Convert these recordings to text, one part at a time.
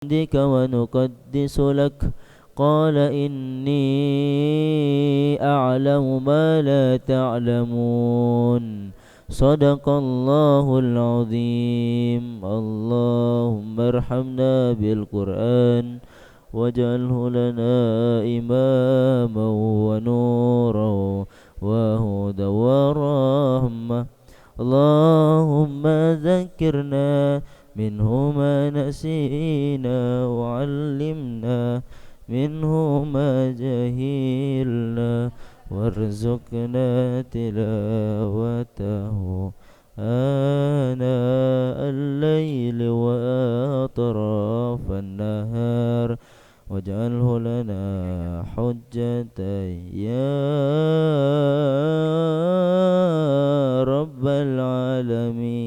بك ونقدس لك. قال إني أعلم ما لا تعلمون. صدق الله العظيم. اللهم ارحمنا بالقرآن واجعله لنا إماما ونورا وهدى ورحمة. اللهم ذكرنا منه ما نسينا وعلمنا منه ما جهلنا وارزقنا تلاوته آناء الليل وأطراف النهار واجعله لنا حجة يا رب العالمين.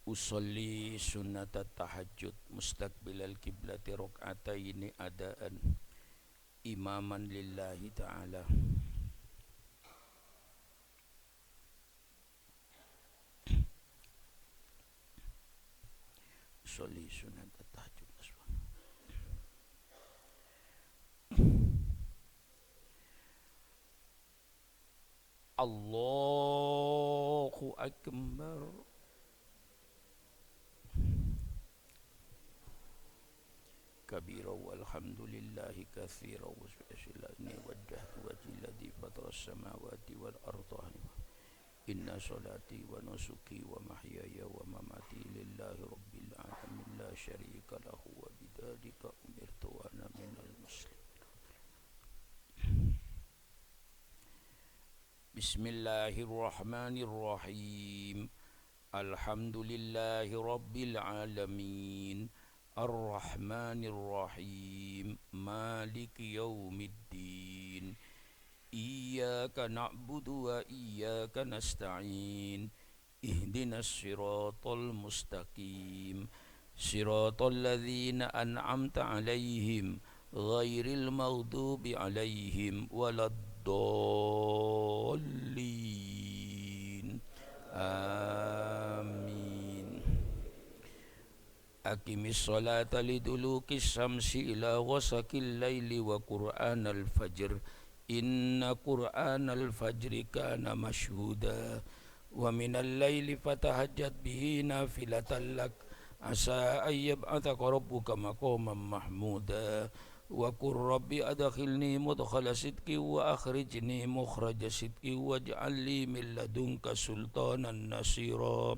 Usolli sunnatat tahajud mustaqbilal kiblati rok'ataini adaan imaman lillahi ta'ala. Usolli sunnatat tahajud. Allahu akbar. Kabira walhamdulillahi katsira wa subhanallah wajjahtu wajhi alladhi fatara as-samawati wal arda inna salati wa nusuki wa mahyaya wa mamati lillahi rabbil alamin la syarika lahu wa bidzalika umirtu wa ana minal muslimin. Bismillahirrahmanirrahim. Alhamdulillahi rabbil alamin. Ar-Rahmanir-Rahim. Maliki yaumiddin. Iyyaka na'budu wa iyyaka nasta'in. Ihdinas siratal mustaqim. Siratal ladzina an'amta 'alaihim ghairil maghdubi 'alaihim waladdallin. Amin. Aqimis sholata liduluki syamsi ila ghasaqil laili wa qur'anal fajr. Inna qur'anal fajri kana mashhuda. Wa minal laili fatahajjat bihi nafilatan lak. Asa ayyab'athaka rabbuka maqaman mahmuda. Wa qur rabbi adkhilni mudkhala sidqi wa akhrijni mukhraja sidqi waj'al li min ladunka sultanan nasira.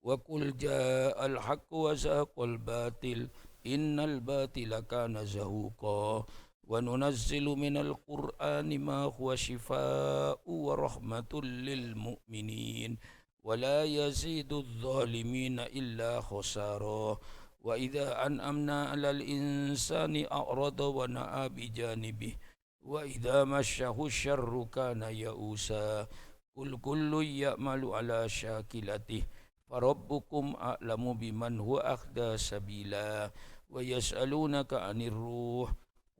Wa qul ja'al haqqu wa zahaqal batil innal batila kana zahuqa. Wa nunazzilu minal qur'ani ma huwa shifaa'u wa rahmatul lil mu'minin wa la yazidudz zalimina illa khasara. Wa idza an'amna 'alal insani a'rada wa na'a bi janibihi wa idza massahu syarru kana ya'usa. Qul kullun ya'malu 'ala syakilatihi Farabbukum a'lamu biman huwa akhda sabila. Wa yas'alunaka 'anir ruh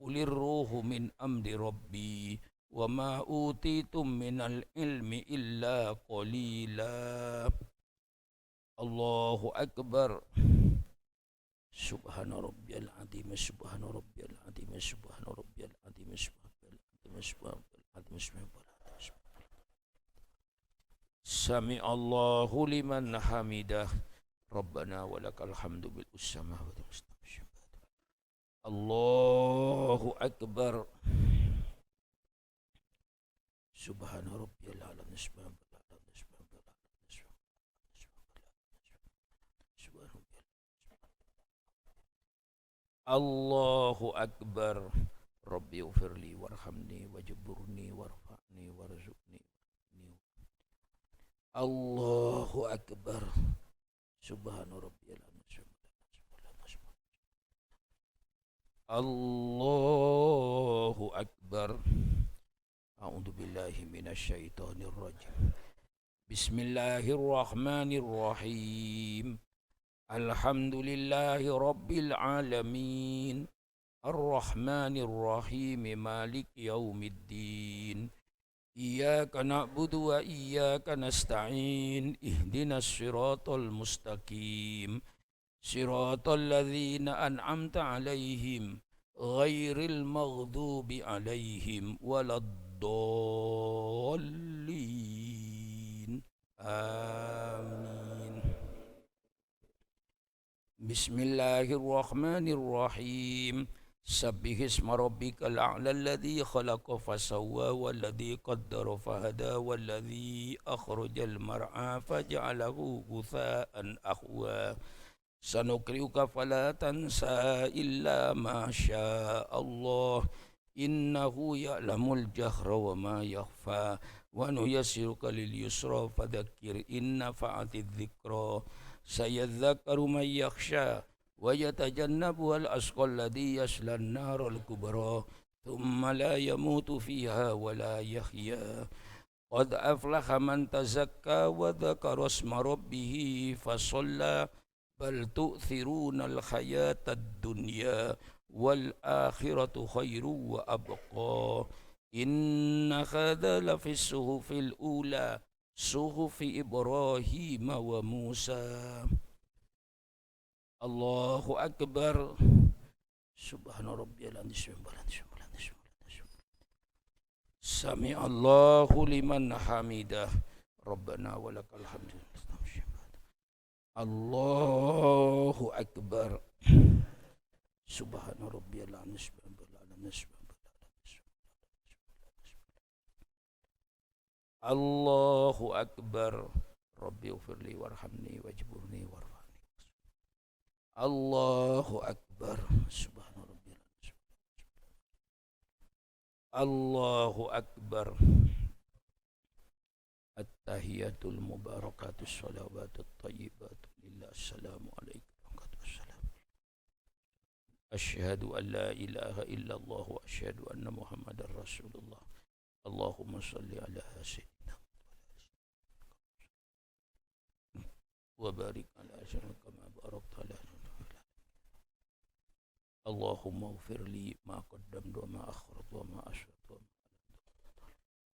qulir ruhu min amri rabbi wa ma utitum minal ilmi illa qalila. Allahu akbar. Subhana rabbiyal azim. Subhana rabbiyal azim. Subhana rabbiyal azim. Subhana rabbiyal azim. Sami Allahu liman hamidah. Rabbana walakal hamdu bil samawati mustabsyir. Allahu akbar. Subhana rabbiyal a'la. Allahu akbar. Rabbi ufirli warhamni wajburni warfa'ni warzuqni. Allahu akbar. Subhana rabbiyal a'la. Allahu akbar. A'udzu billahi minasyaitonir rajim. Bismillahirrahmanirrahim. Alhamdulillahi rabbil alamin. Ar-Rahmanir-Rahim. Maliki yaumiddin. Iyyaka na'budu wa iyyaka nasta'in. Ihdinas siratal mustaqim. Siratal ladzina an'amta 'alaihim ghairil maghdubi 'alaihim waladdallin. Amin. Bismillahirrahmanirrahim. Sabbihisma rabbikal a'la alladzi khalaqa fasawwa walladzi qaddara fahada walladzi akhrajal mar'a faj'alahu ghutha'an ahwa. Sanukriuka fala tansa illa ma syaa Allah innahu ya'lamul jahra wa ma yakhfa wa nuyassiruka lil yusra fadzakkir in nafa'atiz dzikra. Sayadzakkaru man yakhsha wa yatajannabuhal asqal ladzi yaslan naral kubra thumma la yamutu fiha wa la yahya. قد أفلح من تزكى وذكر اسم ربه فصلى بل تؤثرون الحياة الدنيا والآخرة خير وأبقى إن هذا لفي الصحف الأولى صحف إبراهيم وموسى. الله أكبر. سبحان ربي العظيم. سمع الله لمن حمده ربنا ولك الحمد. الله أكبر. سبحان ربي العظيم. الله أكبر. ربي اغفر لي وارحمني واجبرني وارفعني. الله أكبر. سبحان ربي العظيم. الله أكبر. التحيات المباركات الصلوات الطيبات لله. السلام عليكم ورحمة الله والسلام. أشهد أن لا إله إلا الله وأشهد أن محمد رسول الله. اللهم صل على سيدنا وبارك على سيدنا كما باركت على سيدنا. اللهم اغفر لي ما قدمت وما أخرت وما أشركت وما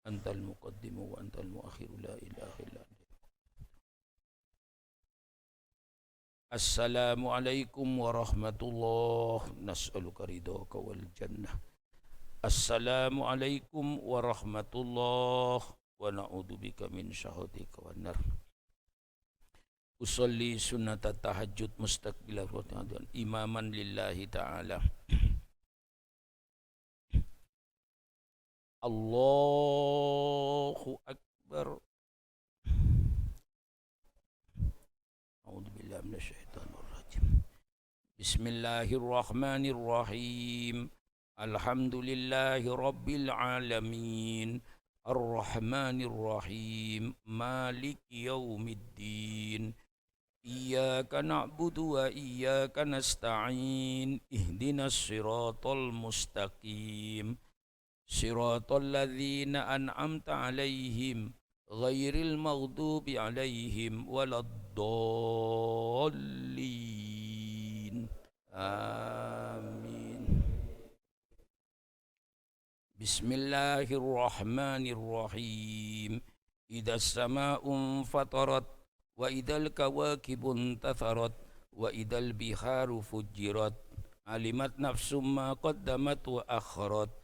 أنت المقدم وأنت المؤخر لا إله إلا أنت. السلام عليكم ورحمة الله. نسألك رضاك والجنة. السلام عليكم ورحمة الله ونعوذ بك من سخطك والنار. Usolli sunnat tahajud mustaqbilah imaman lillahi ta'ala. Allahu Akbar. A'udzu billahi minasyaitonir rajim. Bismillahirrahmanirrahim. Alhamdulillahi rabbil alamin. Ar-Rahmanir Rahim. Maliki yaumiddin. Iyyaka na'budu wa iyyaka nasta'in. Ihdinas siratal mustaqim. Siratal ladzina an'amta 'alaihim ghairil maghdubi 'alaihim waladdallin. Amin. Bismillahirrahmanirrahim. Idzas samaa'u fatarat wa idzal kawakibu intatharat wa idzal biharu fujirat alimat nafsum ma qaddamat wa akharat.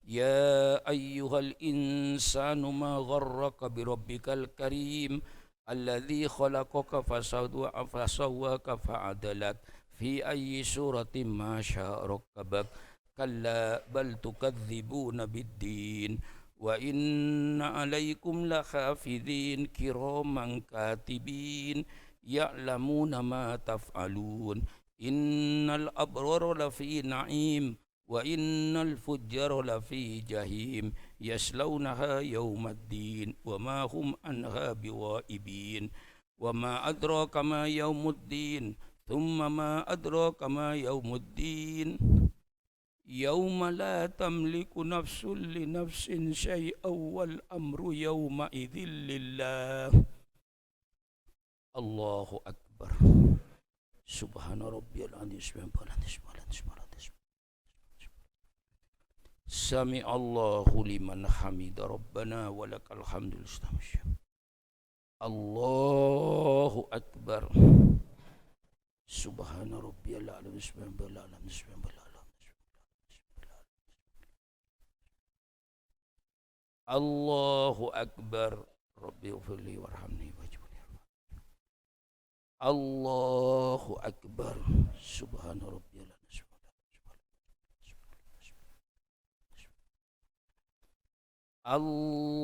Ya ayyuhal insanu ma gharraka bi rabbikal karim alladzi khalaqaka fasawwaka fa'adalak fi ayyi suratin ma syaa rakkabak. Kalla bal tukadzibuna biddin wa inna alaikum lahafidhin kiraman katibin ya'lamuna ma taf'alun. Innal abrara lafi na'im wa innal fujjara lafi jahim yaslaunaha yawmaddin wa ma hum anha biwaibin. Wa ma adraka ma yawmuddin thumma ma adraka ma yawmuddin. Yawma la tamliku nafsun li nafsin syai'aw wal amru yawma idzin lillah. Allahu Akbar. Subhana rabbiyal azim. Sami Allahu liman hamida rabbana walakal hamdul. Allahu Akbar. Subhana rabbiyal azim. Allahu Akbar. Rabbi ighfirli warhamni wajburni. Allahu Akbar. Subhana rabbiyal azim.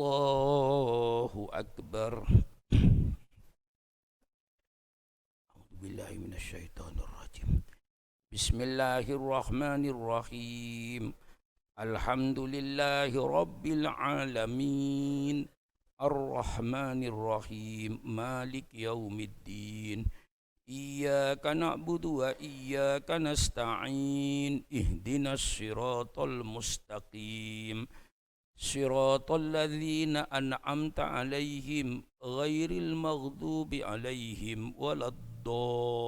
Allahu Akbar. A'udzu billahi minasyaitonir rajim. Bismillahirrahmanirrahim. Alhamdulillahi rabbil alamin. Ar-Rahmanir Rahim. Malik yaumiddin. Iyyaka na'budu wa iyyaka nasta'in. Ihdinas siratal mustaqim. صراط الذين أنعمت عليهم غير المغضوب عليهم ولا الضالين.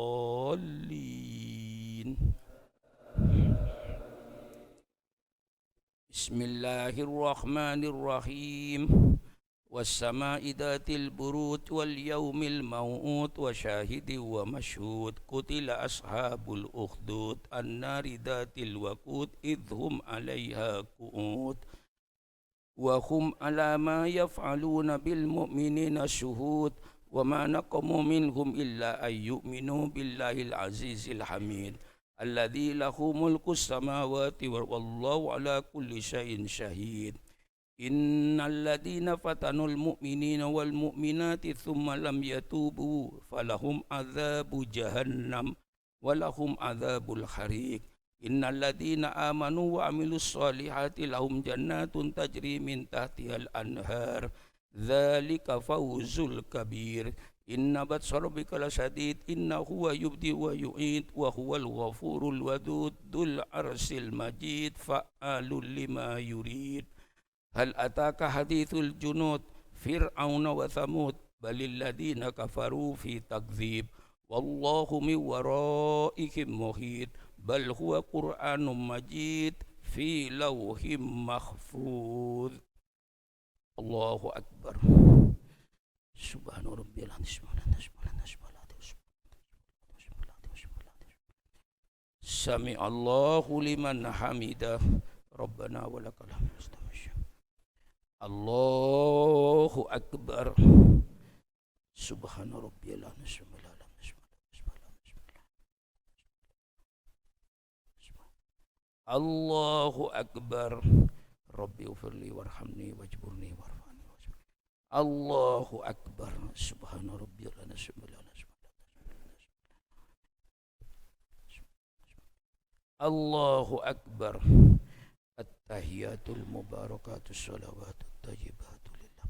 بسم الله الرحمن الرحيم. والسماء ذات البروج واليوم الموعود وشاهد ومشهود. قتل أصحاب الأخدود النار ذات الوقود إذ هم عليها قعود وهم على ما يفعلون بالمؤمنين شهود وما نقموا منهم إلا أن يؤمنوا بالله العزيز الحميد الذي له ملك السماوات والله على كل شيء شهيد. إن الذين فتنوا المؤمنين والمؤمنات ثم لم يتوبوا فلهم عذاب جهنم ولهم عذاب الحريق. إن الذين آمنوا وعملوا الصالحات لهم جنات تجري من تحتها الأنهار ذلك فوز الكبير. إن بطش ربك لشديد إنه هو يبدئ ويعيد وهو الغفور الودود ذو العرش المجيد فعال لما يريد. هل أتاك حديث الجنود فرعون وثمود بل الذين كفروا في تكذيب والله من ورائهم محيط بل هو قرآن مجيد في لوح محفوظ. الله أكبر. سبحان ربي سمع الله لمن حمده ربنا ولك الحمد. الله أكبر. سبحان ربي الله أكبر. ربي اغفر لي وارحمني واجبرني وارفعني. الله أكبر. سبحان ربي الله أكبر. التحيات المباركات الصلوات الطيبات لله.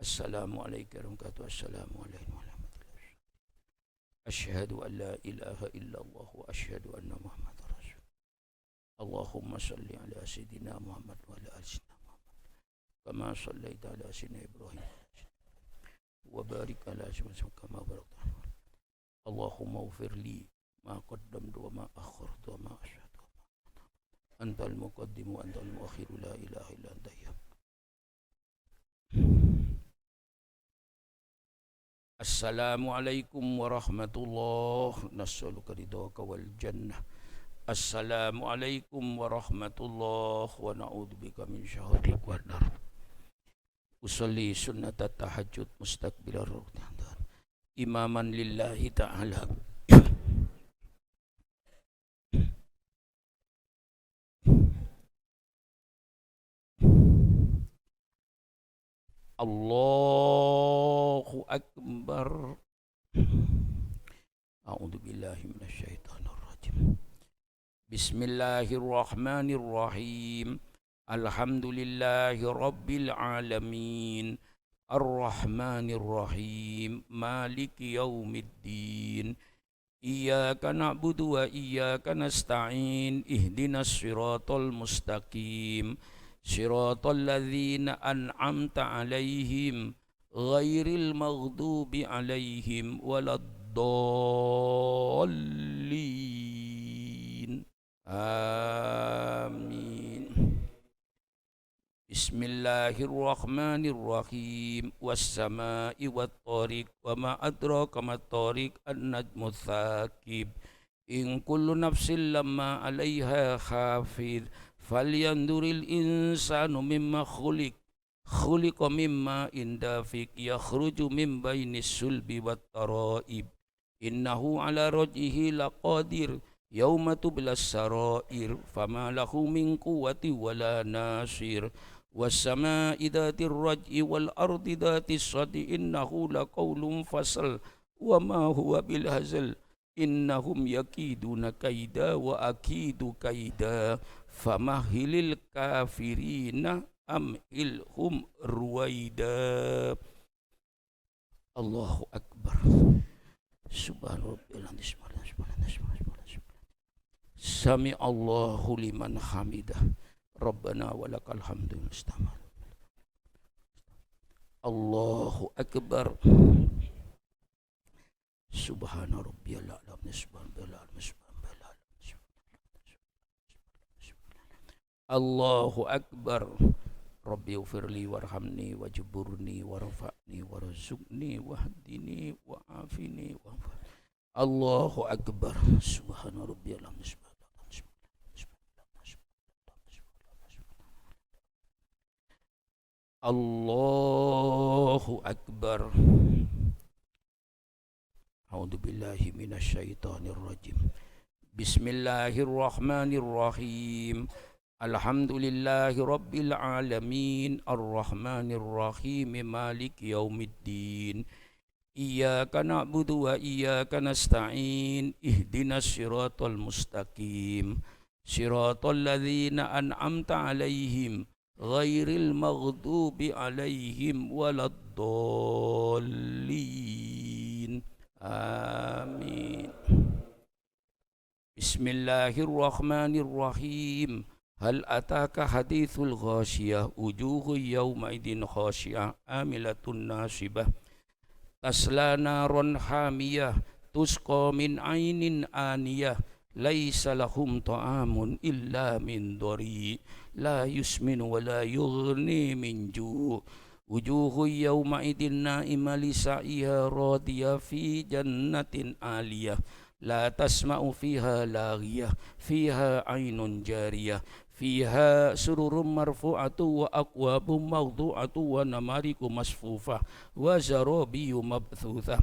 السلام عليك ورحمة الله. السلام عليكم ورحمة الله. أشهد أن لا إله إلا الله وأشهد أن محمد رسول. اللهم صل على سيدنا محمد وعلى آل سيدنا محمد كما صليت على سيدنا إبراهيم وبارك على سيدنا كما باركت. اللهم اغفر لي ما قدمت وما أخرت وما أشهدت. أنت المقدم وأنت المؤخر لا إله إلا أنت. السلام عليكم ورحمة الله. نسألك رضاك والجنة. السلام عليكم ورحمة الله ونعوذ بك من شهادك والنار. أصلي سنة التهجد مستقبل الركن إماما لله تعالى. الله أكبر. أعوذ بالله من الشيطان الرجيم. بسم الله الرحمن الرحيم. الحمد لله رب العالمين الرحمن الرحيم مالك يوم الدين إياك نعبد وإياك نستعين اهدنا الصراط المستقيم صراط الذين أنعمت عليهم غير المغضوب عليهم ولا الضالين آمين. بسم الله الرحمن الرحيم. والسماء والطارق وما أدراك ما الطارق النجم الثاقب إن كل نفس لما عليها حافظ فلينظر الإنسان مما خلق مما دافق يخرج من بين الصلب والترائب إنه على رجعه لقادر يوم تبلى السرائر فما له من قوة ولا ناصر. والسماء ذات الرجع والأرض ذات الصدع إنه لقول فصل وما هو بالهزل إنهم يكيدون كيدا وأكيد كيدا فمهل الكافرين أمهلهم رويدا. الله أكبر. سبحان ربي سمع الله لمن حمده ربنا ولك الحمد. مستمر. Allahu Akbar. Subhana rabbiyal a'la. Allahu Akbar. Rabbi ufirli warhamni wajburni warfa'ni warzuqni wahdini wa'afini Allahu Akbar. Subhana rabbiyal a'la. Allahu Akbar. A'udzu billahi minasyaitonir rajim. Bismillahirrahmanirrahim. Alhamdulillahi rabbil alamin. Arrahmanir rahim. Maliki yaumiddin. Iyyaka na'budu wa iyyaka nasta'in. Ihdinas siratal mustaqim. Siratal ladzina an'amta 'alaihim ghairil maghdubi 'alaihim waladdallin. Amin. Bismillahirrahmanirrahim. Hal ataka hadithul ghashiyah wujuhu yawma idin khashiyah amilatun nasibah tasla naron hamiyah tusqa min ainin aniyah laisa lahum ta'amun illa min dhari la yusmin wa la yughni min ju' wujuhu yawma idin na'ima li sa'iha radiyah fi jannatin aliyah la tasma'u fiha laghiyah fiha ainun jariyah fiha sururum marfu'atu wa aqwabum mawdu'atu wa namariku masfufah wa zarabiyu mabthuthah.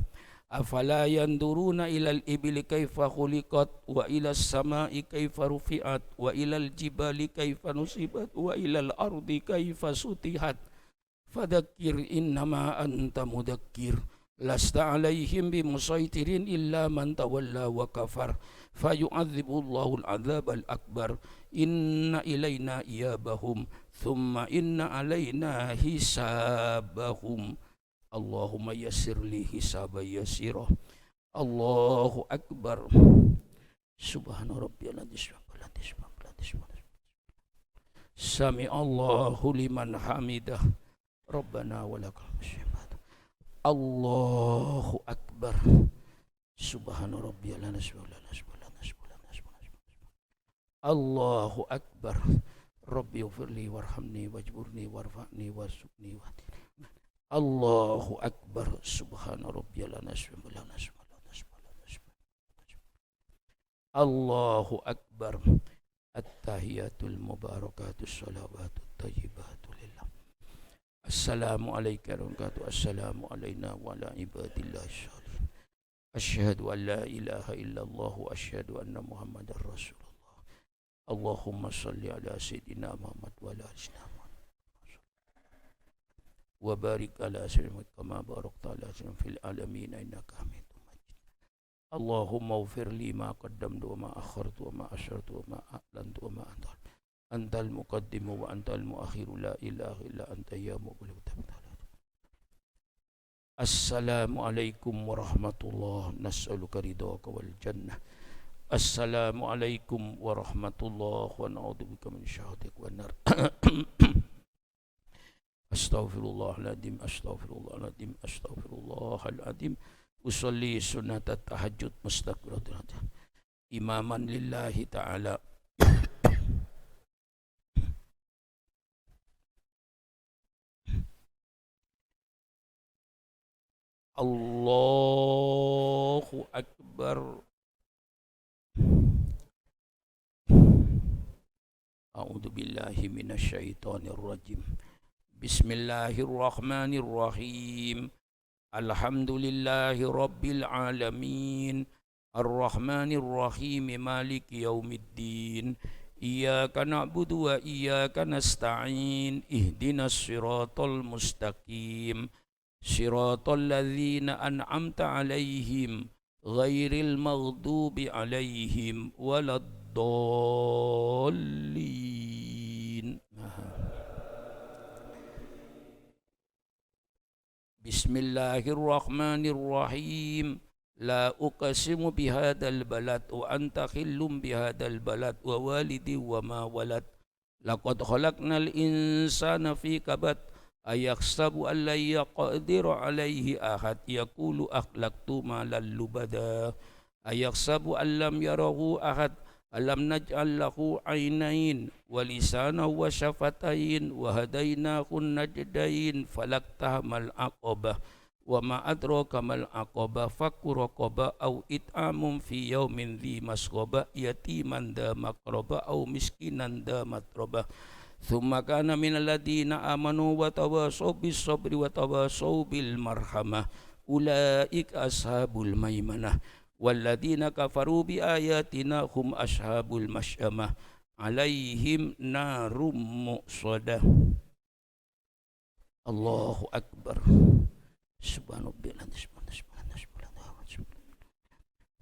Afala yanduruna ilal ibili kaifa khuliqat wa ilas samai kaifa rufi'at wa ilal jibali kaifa nusibat wa ilal ardi kaifa sutihat. Fadhakkir innama anta mudhakkir lasta alaihim bimusaitirin illa man tawalla wa kafar fayu'adzibullahu al-'adzabal akbar. Inna ilaina iyabahum thumma inna alaina hisabahum. Allahumma yassir li hisaba yasirah. Allahu Akbar. Subhana rabbiyal azim. Sami Allahu liman hamidah. Rabbana walakal hamd. Allahu Akbar. Subhana rabbiyal azim. Allahu Akbar. Rabbi ufirli warhamni wajburni warfa'ni warzuqni wahdini. Allahu Akbar. Subhana rabbiyal azim. Allahu Akbar. At-tahiyatul mubarakatus salawatut thayyibatu lillah. Assalamu alayka warahmatullahi wabarakatuh. Assalamu alayna wa ala ibadillahi shalihin. Asyhadu an la ilaha illallah wa asyhadu anna muhammadar rasulullah. Allahumma salli ala sayyidina Muhammad wa ala sayyidina Muhammad wa barik ala sayyidina kama barakta ala sayyidina fil alamin innaka hamidum majid. Allahumma ighfir li ma qaddamtu wa ma akhartu wa ma ashartu wa ma a'lantu wa ma antal muqaddimu wa antal muakhiru la ilaha illa anta ya mughni. Assalamu alaikum warahmatullahi nas'aluka ridhaka wal jannah. Assalamualaikum warahmatullahi wa na'udzubika min syahwatik wan nar. Astaghfirullahaladzim, astaghfirullahaladzim, astaghfirullahaladzim. Usolli sunnat tahajud mustaqbirat imaman lillahi ta'ala. Allahu Akbar. A'udzu billahi minasyaitonir rajim. Bismillahirrahmanirrahim. Alhamdulillahi rabbil alamin. Arrahmanir rahim. Maliki yaumiddin. Iyyaka na'budu wa iyyaka nasta'in. Ihdinas siratal mustaqim. Siratal ladzina an'amta 'alaihim ghairil maghdubi 'alaihim waladdallin. Bismillahirrahmanirrahim. La uqsimu bihadzal balad wa anta khillum bihadzal balad wa walidi wa ma walad. Laqad khalaqnal insana fi kabad. ayahsabu an la yaqdiru alaihi ahad yaqulu akhlaqtu malan lubada ayahsabu an lam yarahu ahad alam naj'al lahu aynain wa lisanan wa syafatain wa hadainahu najdain falaqtahamal aqabah wa ma adraka mal aqabah fakku raqabah au it'amun fi yaumin dhi masghaba yatiman dha maqraba au miskinan dha matraba thumma kana minal ladina amanu wa tawasaw bis sabri wa tawasaw bil marhamah ulaika ashabul maimanah walladina kafaru bi ayatina hum ashabul masyamah alaihim narum muqsadah. Allahu akbar. Subhanallah.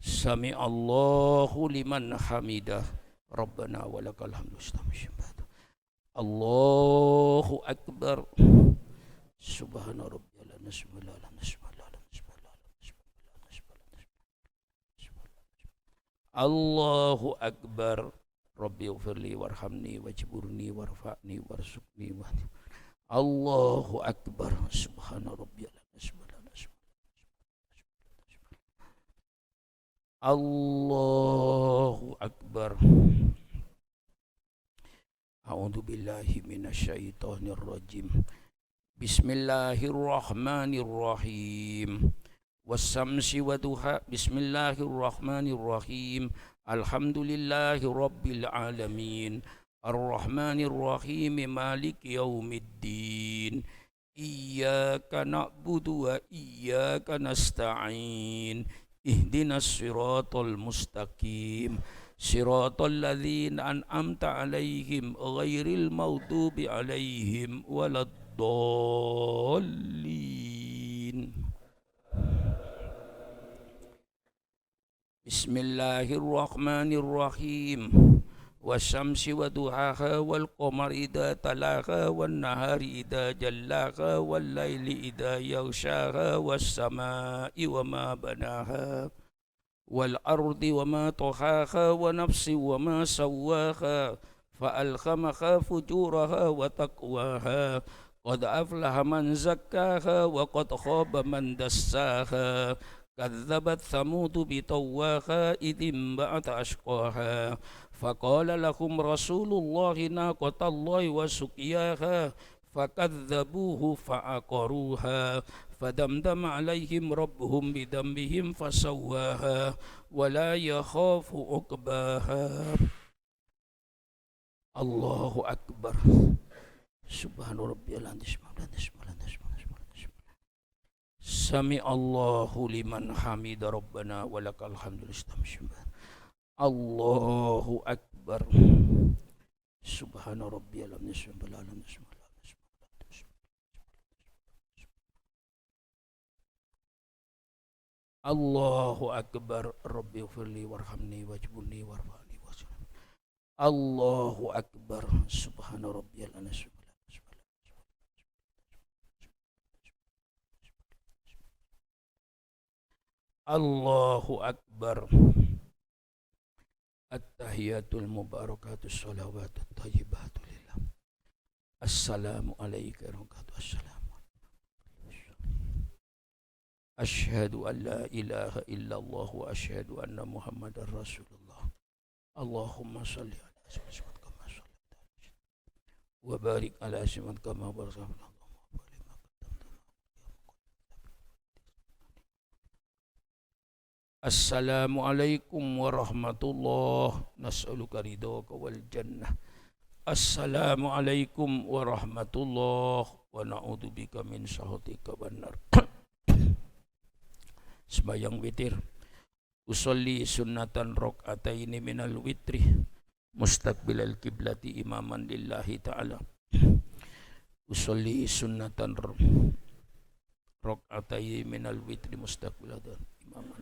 Sami Allahu liman hamidah. Rabbana walakal hamdu. Allahu akbar. Subhana rabbiyal nasmallah. Allahu akbar. Rabbi ighfirli warhamni wajburni warfa'ni warzuqni wa Allahu akbar. Subhana rabbiyal Allahu akbar. A'udzu billahi minasyaitonir rajim. Bismillahirrahmanirrahim. Wassamsi wa duha. Bismillahirrahmanirrahim. Alhamdulillahi rabbil alamin. Ar-Rahmanir-Rahim. Maliki yaumiddin. Iyyaka na'budu wa iyyaka nasta'in. Ihdinas siratal mustaqim. Siratal ladzina an'amta 'alaihim ghairil maghdubi 'alaihim waladdallin. Bismillahirrahmanirrahim. Wasyamsi wa duhaha wal qamari idza talaha wan nahari idza jallaha wal laili idza yaghshaha was samai wa ma banaha wal ardi wa ma tahaha wa nafsi wa ma sawwaha fa alhamaha fujuraha wa taqwaha qad aflaha man zakkaha wa qad khaba man dassaha kadzabat thamud bitawwaha idzim ba'ata ashqaha faqala lahum rasulullahi naqatallahi wa suqiyaha fakadzabuhu fa'aqaruha fadamdama alaihim rabbuhum bidambihim fasawwaha wa la yakhafu uqbaha. Allahu akbar. Subhana rabbiyal azim. Sami Allahu liman hamida rabbana walakal hamdu. Allahu akbar. Subhana rabbiyal azim. Allahu akbar. Rabbi ighfirli warhamni wajburni warfa'ni wasallama. Allahu akbar. Subhana rabbiyal azim. Allahu akbar. At-tahiyatul mubarakatus salawatut thayyibatu lillah. Assalamu alayka warahmatullahi wabarakatuh. Asyhadu an la ilaha illallah wa asyhadu anna Muhammadar Rasulullah. Allahumma salli ala sayyidina kama sallaita wa barik ala sayyidina kama barakta. Assalamualaikum warahmatullahi nas'aluka ridhaka wal jannah. Assalamualaikum warahmatullahi wa na'udzubika min sakhatika wan nar. Sembahyang witir. Usolli sunnatan rakaataini minal witri mustaqbilal kiblati imaman lillahi ta'ala. Usolli sunnatan rakaataini minal witri mustaqbilal imaman.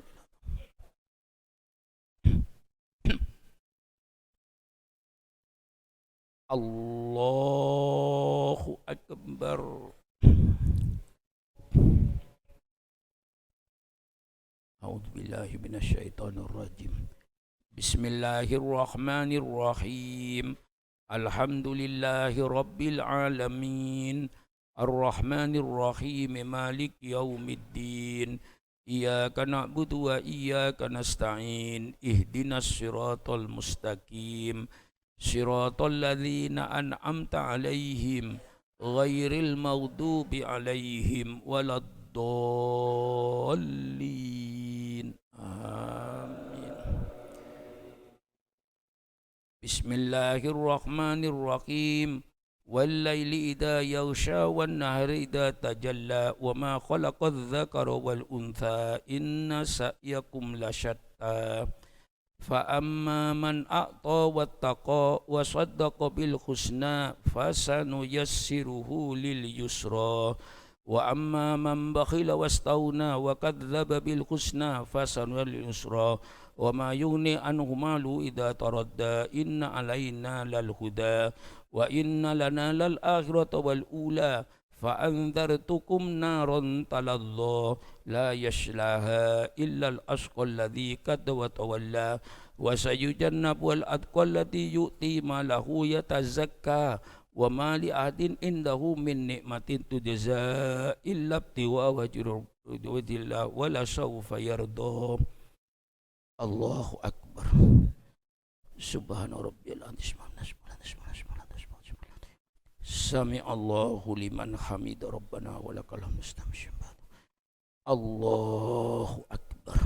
Allahu akbar. A'udzu billahi minasyaitonir rajim. Bismillahirrahmanirrahim. Alhamdulillahi rabbil alamin. Ar-Rahmanir Rahim, Malik Yaumiddin. Iyyaka na'budu wa iyyaka nasta'in. Ihdinas siratal mustaqim. Siratal ladzina an'amta 'alaihim ghairil maghdubi 'alaihim waladdallin. Amin. Bismillahirrahmanirrahim. Wal-laili idza yaghsha wan-nahari idza tajalla wa ma khalaqadz dzakara wal untha inna sa'yakum lasyatta. Fa amma man a'ta wattaqa wa saddaqa bil husna fasanuyassiruhu lil yusra. Wa amma man bakhila wastaghna wa kadzdzaba bil husna fasanuyassiruhu lil yusra. Wa ma yughni anhu malu idza taradda inna alaina lal huda wa inna lana lal akhirata wal ula fa anzartukum naran taladza la yaslaha illa al ashqa alladhi kadza wa tawalla wa sayujannabu al atqa alladhi yu'ti malahu yatazakka wa ma li ahadin indahu min ni'matin tujza illa ibtiwa wajhillah wa la sawfa yarda. Allahu akbar. Subhana rabbiyal azim. Sami Allahu liman hamida rabbana wa lakal hamdu. Allahu akbar.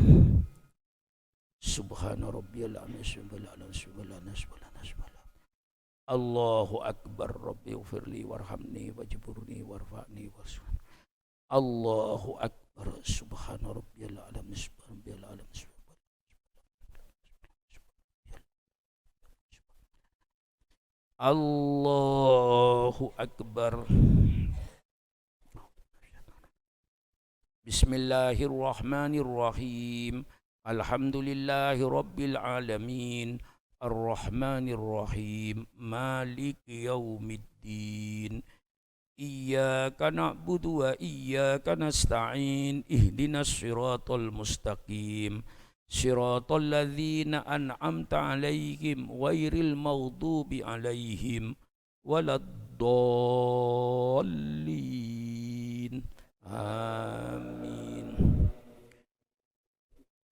Subhana rabbiyal azim. Allahu akbar. Rabbi ighfirli warhamni wajburni warfa'ni warzuqni. Allahu akbar. Subhana rabbiyal azim. Allahu akbar. Bismillahirrahmanirrahim. Alhamdulillahi rabbil alamin. Ar-Rahmanir Rahim. Maliki yaumiddin. Iyyaka na'budu wa iyyaka nasta'in. Ihdinas siratal mustaqim. Siratal ladzina an'amta 'alaihim ghairil maghdubi 'alaihim waladdallin. Amin.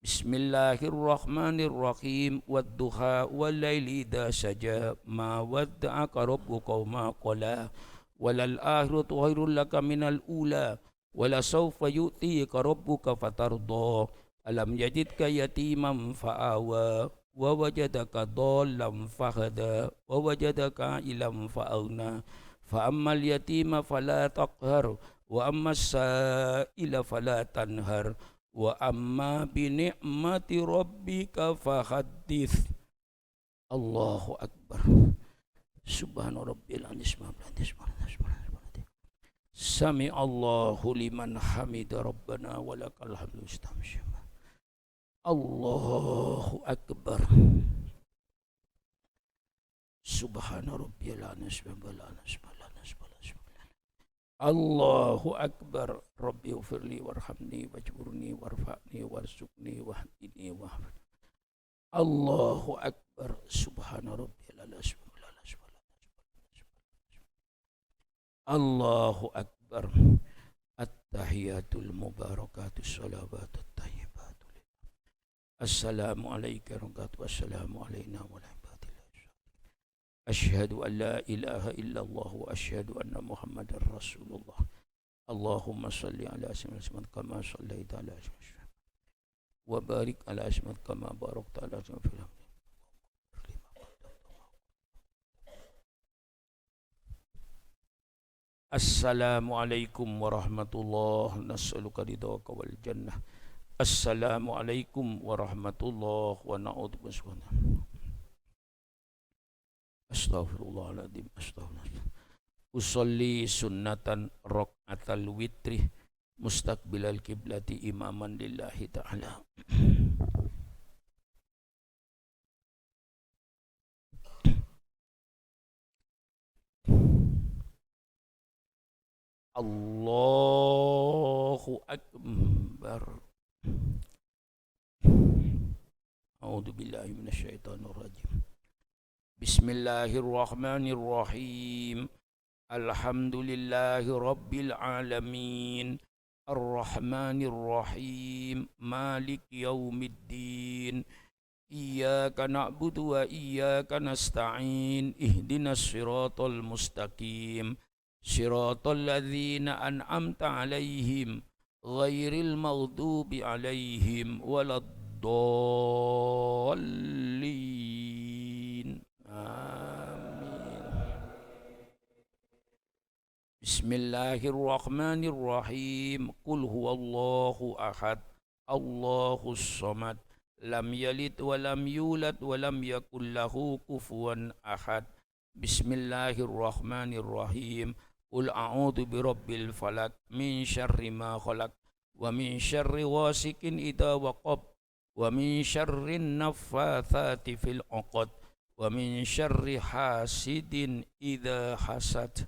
Bismillahirrahmanirrahim. Wadduha wal-laili idza saja ma wadda'aka rabbuka wa ma qala walal akhiratu khairul laka minal ula wala sawfa yu'tika rabbuka fatarda. Alam yajidka yatiman fa'awa wa wajadaka dhallan fahada wa wajadaka ilam fa'aghna fa ammal yatima fala taqhar wa ammas sa'ila fala tanhar wa amma bi ni'mati rabbika fahaddits. Allahu akbar. Subhana rabbil azim. Sami Allahu liman hamida rabbana wa lakal hamdu. Allahu akbar. Subhana rabbiyal azim. Allahu akbar. Rabbi ighfirli warhamni wajburni warfa'ni warzuqni wahdini wahfid. Allahu akbar. Subhana rabbiyal azim. Allahu akbar. At-tahiyatul mubarakatus salawatul tayyibatul. Assalamualaikum warahmatullahi wabarakatuh. Assalamu alayna wa ala ibadillah. Asyhadu an la ilaha illallah wa asyhadu anna Muhammadar Rasulullah. Allahumma salli ala sayyidina kama sallaita ala sayyidina wa barik ala sayyidina kama barakta ala sayyidina. Assalamualaikum warahmatullahi wabarakatuh. Nas'aluka ridhaka wal jannah. Assalamualaikum warahmatullahi wabarakatuh. Astaghfirullahaladzim. Astaghfirullah. Usolli sunnatan rok'atal witri mustaqbilal kiblati imaman lillahi ta'ala. Allahu akbar. A'udzu billahi minasyaitonir rajim. Bismillahirrahmanirrahim. Alhamdulillahi Rabbil Alamin. Ar-Rahmanir Rahim. Malik Yaumiddin. Iyyaka na'budu wa iyyaka nasta'in. Ihdinas siratal mustaqim. Siratal ladzina an'amta 'alaihim ghairil maghdubi 'alaihim waladdallin. Amin. Bismillahirrahmanirrahim. Qul huwallahu ahad. Allahus samad. Lam yalid wa lam yulad wa lam yakul lahu kufuwan ahad. Bismillahirrahmanirrahim. Qul a'udzu birabbil falaq min syarri ma khalaq wa min syarri ghasikin idza waqab wa min syarrin naffatsati fil 'uqad wa min syarri hasidin idza hasad.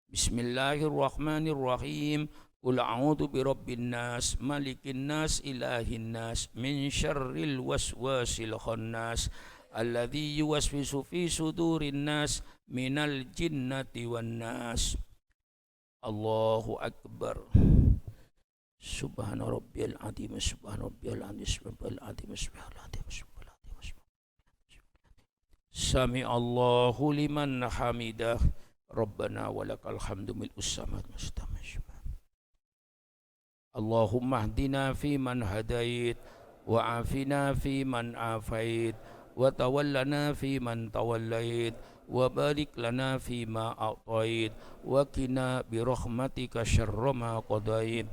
Bismillahirrahmanirrahim. Qul a'udzu birabbin nas malikin nas ilahin nas min syarril waswasil khannas alladzi yuwaswisu fi sudurin nas minal jinnati wan nas. Allahu akbar. Subhana rabbiyal azim, subhana rabbiyal azim, subhanal azim, subhanal azim, subhanal azim. Sami Allahu liman hamidah. Rabbana walakal hamdu mil'us samawati mustamil. Allahumma hdina fi man hadait wa afina fi man afait wa tawallana fi man tawallait wa barik lana fi ma a'tait wa qina bi rahmatika syarra ma qadait.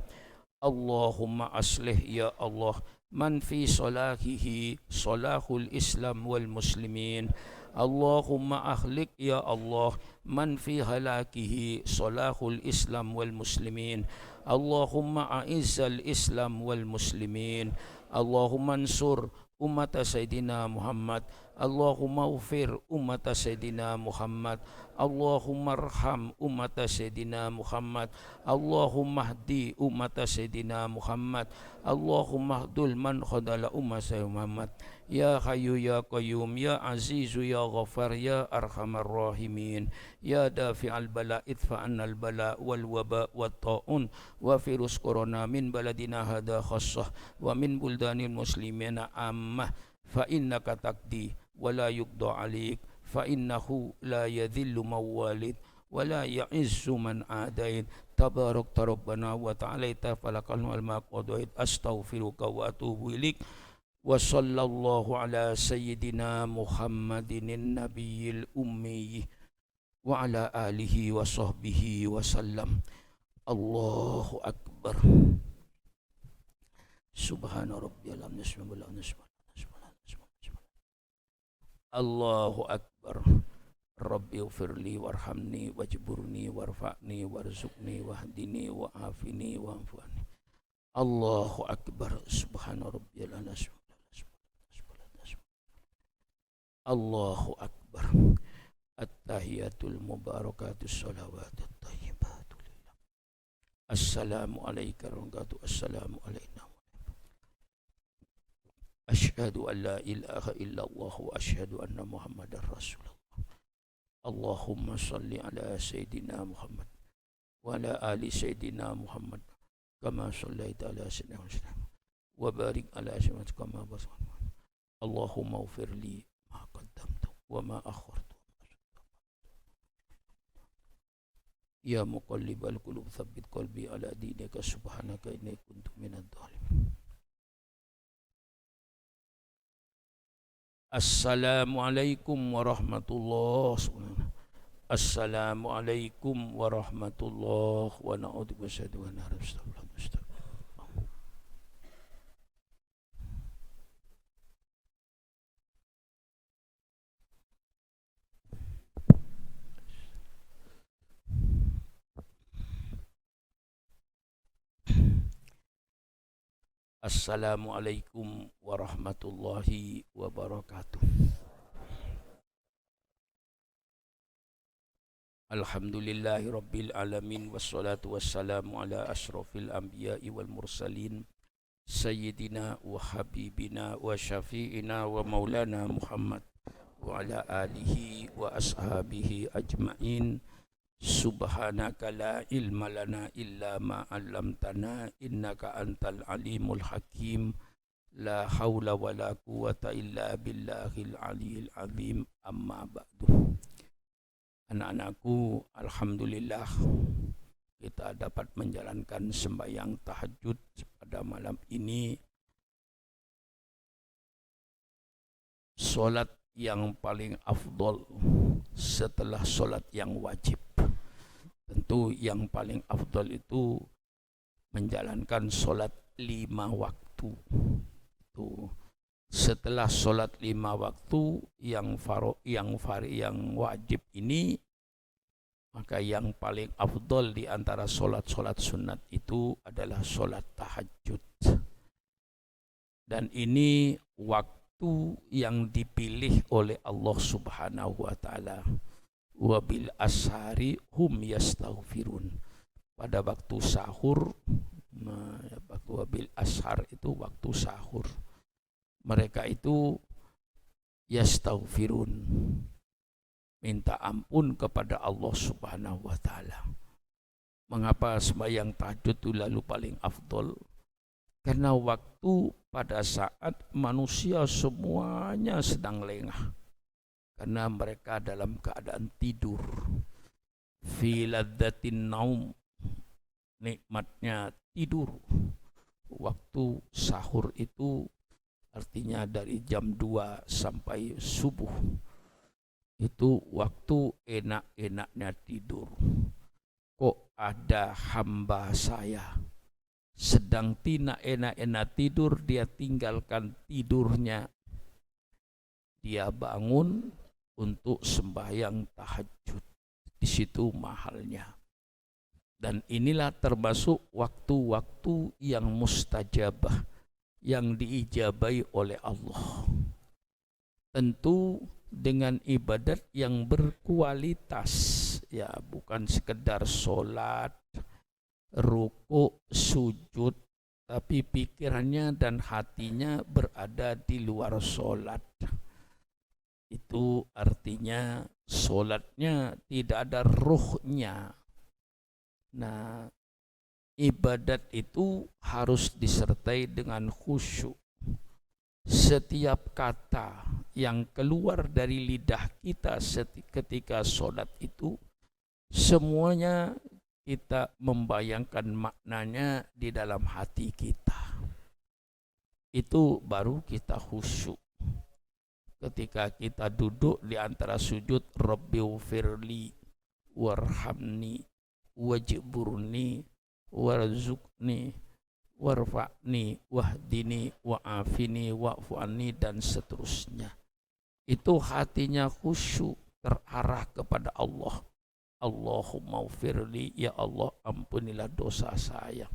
Allahumma aslih ya Allah man fi salahihi salahul Islam wal muslimin. Allahumma ahlik ya Allah man fi halakihi salahul Islam wal muslimin. Allahumma a'izzal Islam wal muslimin. Allahumma ansur umat Sayyidina Muhammad. Allahumma ufir umat Sayyidina Muhammad. Allahumma arham umat Sayyidina Muhammad. Allahumma hdi umat Sayyidina Muhammad. Allahumma hdul man khadala umat Sayyidina Muhammad. Ya Hayyu ya Qayyum ya Azizu ya Ghafar ya Arhamar Rahimin. Ya dafi'al bala idfa annal bala wal waba wat ta'un wa virus corona min baladina hada khassah wa min buldanil muslimina ammah. Fa innaka taqdi wa la yuqda 'alaik fa innahu la yadhillu mawalid wa la ya'izzu man adait. Tabarak rabbana wa ta'alaita falakal ma qadait. Astaghfiruka wa atubu ilaik. Wa sallallahu ala sayyidina Muhammadin nabiyil ummi wa ala alihi wa sahbihi wa sallam. Allahu akbar. Subhana rabbiyal azim. Allahu akbar. Rabbi ufirli warhamni wajburni warfa'ni warzuqni wahdini wa'afini wa'afani. Allahu akbar. Subhana rabbiyal azim. Allahu akbar. At-tahiyatul mubarakatus salawatut thayyibatu lillah. Assalamu alayka warahmatullahi. Assalamu alayna. Asyhadu an la ilaha illallah wa asyhadu anna Muhammadar Rasulullah. Allahumma salli ala Sayyidina Muhammad wa ala ali Sayyidina Muhammad kama sallaita ala Sayyidina Muhammad wa barik ala Sayyidina kama barakta. Allahumma ufirli ma qaddamtu wa ma akhartu. Ya muqallibal qulub tsabbit qalbi ala dinika subhanaka inni kuntu minadh dhalimin. Assalamualaikum warahmatullahi wabarakatuh. Assalamualaikum warahmatullahi wabarakatuh. Assalamualaikum warahmatullahi wabarakatuh. Alhamdulillahi rabbil alamin wassalatu wassalamu ala asyrafil anbiya'i wal mursalin sayyidina wa habibina wa syafi'ina wa maulana Muhammad wa ala alihi wa ashabihi ajma'in. Subhanaka la ilma lana illa ma 'allamtana innaka antal alimul hakim. La haula wala quwata illa billahil aliyil azim. Amma ba'du. Anak-anakku, alhamdulillah kita dapat menjalankan sembahyang tahajud pada malam ini. Solat yang paling afdol setelah solat yang wajib. Tentu yang paling afdol itu menjalankan solat 5 waktu. Itu setelah solat 5 waktu yang wajib ini, maka yang paling afdol di antara solat-solat sunat itu adalah solat tahajud. Dan ini waktu yang dipilih oleh Allah Subhanahu wa taala. Wabil ashari hum yastaghfirun. Pada waktu sahur, wabil ashar itu waktu sahur, mereka itu yastaghfirun, minta ampun kepada Allah Subhanahu wa taala. Mengapa sembahyang tahajud itu lalu paling afdol? Karena waktu pada saat manusia semuanya sedang lengah, karena mereka dalam keadaan tidur. Fi ladzatin naum, nikmatnya tidur. Waktu sahur itu artinya dari jam 2 sampai subuh. Itu waktu enak-enaknya tidur. Kok ada hamba saya sedang tina enak-enak tidur, dia tinggalkan tidurnya, dia bangun untuk sembahyang tahajud. Di situ mahalnya. Dan inilah termasuk waktu-waktu yang mustajabah, yang diijabai oleh Allah. Tentu dengan ibadat yang berkualitas, ya bukan sekedar sholat, ruku, sujud, tapi pikirannya dan hatinya berada di luar sholat. Itu artinya sholatnya tidak ada ruhnya. Nah, ibadat itu harus disertai dengan khusyuk. Setiap kata yang keluar dari lidah kita ketika sholat itu, semuanya kita membayangkan maknanya di dalam hati kita. Itu baru kita khusyuk. Ketika kita duduk di antara sujud, Rabbighfirli warhamni wajburni warzuqni warfa'ni wahdini wa'afini wa'fu'anni, dan seterusnya. Itu hatinya khusyuk, terarah kepada Allah. Allahumma ufirli, ya Allah ampunilah dosa saya.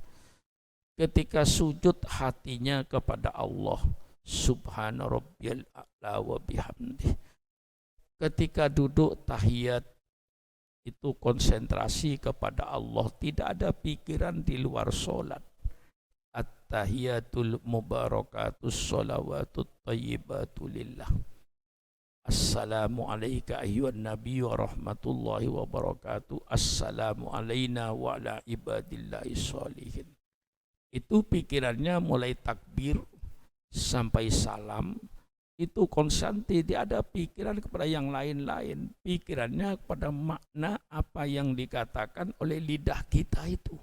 Ketika sujud hatinya kepada Allah, subhana rabbiyal a'la wa bihamdih. Ketika duduk tahiyat itu konsentrasi kepada Allah, tidak ada pikiran di luar solat. At-tahiyatul mubarakatus sholawatut tayyibatu lillah. Assalamu alayka ayyuhan nabi wa rahmatullahi wa barakatuh. Assalamu alayna wa ala ibadillahi sholihin. Itu pikirannya mulai takbir sampai salam. Itu konsantrasi, tidak ada pikiran kepada yang lain-lain. Pikirannya kepada makna apa yang dikatakan oleh lidah kita itu.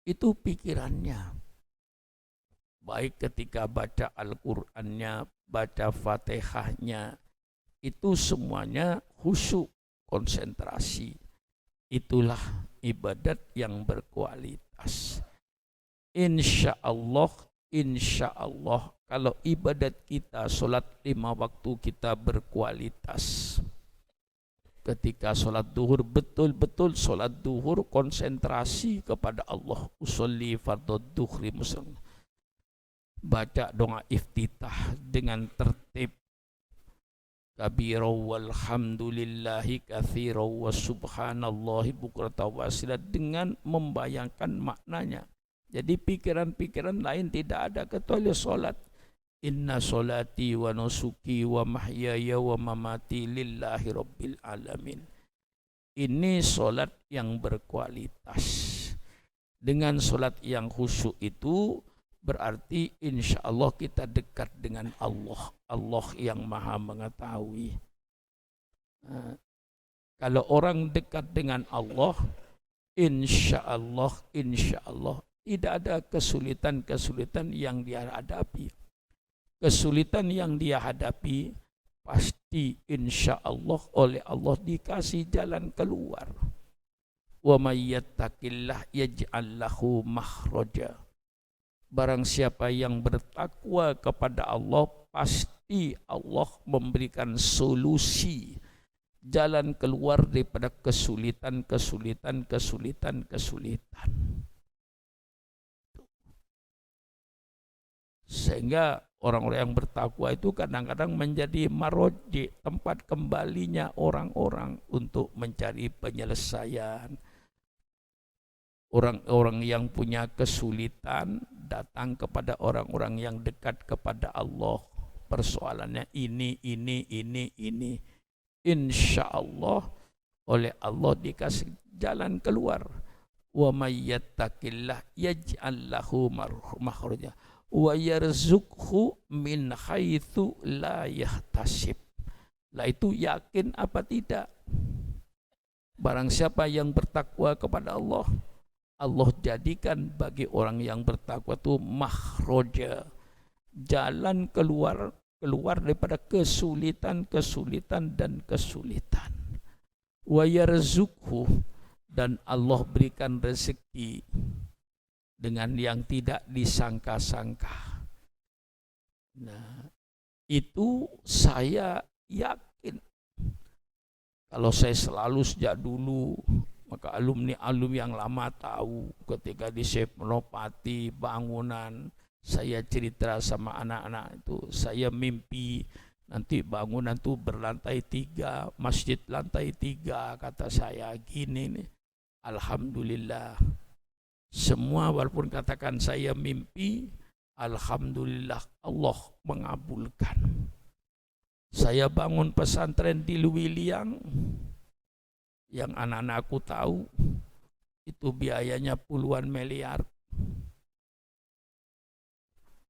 Itu pikirannya. Baik ketika baca Al-Qur'annya, baca Fatihahnya, itu semuanya khusyuk, konsentrasi. Itulah ibadat yang berkualitas. Insya Allah, kalau ibadat kita, solat 5 waktu kita berkualitas. Ketika solat duhur, betul-betul solat duhur konsentrasi kepada Allah. Usolli fardhu duhri muslim. Baca doa iftitah dengan tertib. Kabirau walhamdulillahi kathirau wa subhanallahi bukrata wasila, dengan membayangkan maknanya. Jadi pikiran-pikiran lain tidak ada kecuali solat. Inna solati wa nusuki wa mahyaya wa mamati lillahi rabbil alamin. Ini solat yang berkualitas. Dengan solat yang khusyuk itu berarti insya Allah kita dekat dengan Allah. Allah yang maha mengetahui. Kalau orang dekat dengan Allah, insya Allah tidak ada kesulitan-kesulitan yang dia hadapi. Kesulitan yang dia hadapi pasti insya Allah oleh Allah dikasih jalan keluar. Wa may yattaqillah yaj'al lahu makhraja. Barang siapa yang bertakwa kepada Allah, pasti Allah memberikan solusi, jalan keluar daripada kesulitan. Sehingga orang-orang yang bertakwa itu kadang-kadang menjadi marji, tempat kembalinya orang-orang untuk mencari penyelesaian. Orang-orang yang punya kesulitan datang kepada orang-orang yang dekat kepada Allah. Persoalannya ini. Insya Allah oleh Allah dikasih jalan keluar. Wa may yattaqillah yaj'al lahu makhraja wa yarzuqhu min haitsu la yahtasib. Lah itu yakin apa tidak? Barang siapa yang bertakwa kepada Allah, Allah jadikan bagi orang yang bertakwa itu makhraja, jalan keluar daripada kesulitan dan kesulitan. Wa yarzuqhu, dan Allah berikan rezeki dengan yang tidak disangka-sangka. Nah, itu saya yakin. Kalau saya selalu sejak dulu, maka alumni yang lama tahu ketika di Senopati bangunan, saya cerita sama anak-anak itu, saya mimpi nanti bangunan itu berlantai 3, masjid lantai 3, kata saya gini nih. Alhamdulillah. Semua walaupun katakan saya mimpi, alhamdulillah Allah mengabulkan. Saya bangun pesantren di Luwiliang, yang anak-anakku tahu, itu biayanya puluhan miliar.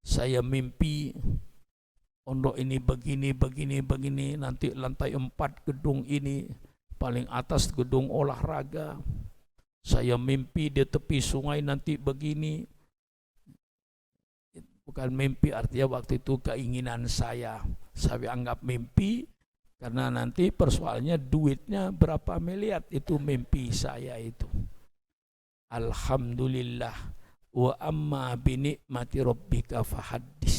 Saya mimpi pondok ini begini, nanti lantai 4 gedung ini, paling atas gedung olahraga. Saya mimpi di tepi sungai nanti begini. Bukan mimpi, artinya waktu itu keinginan saya anggap mimpi, karena nanti persoalannya duitnya berapa miliar, itu mimpi saya itu. Alhamdulillah. Wa amma binikmati rabbika fahaddis.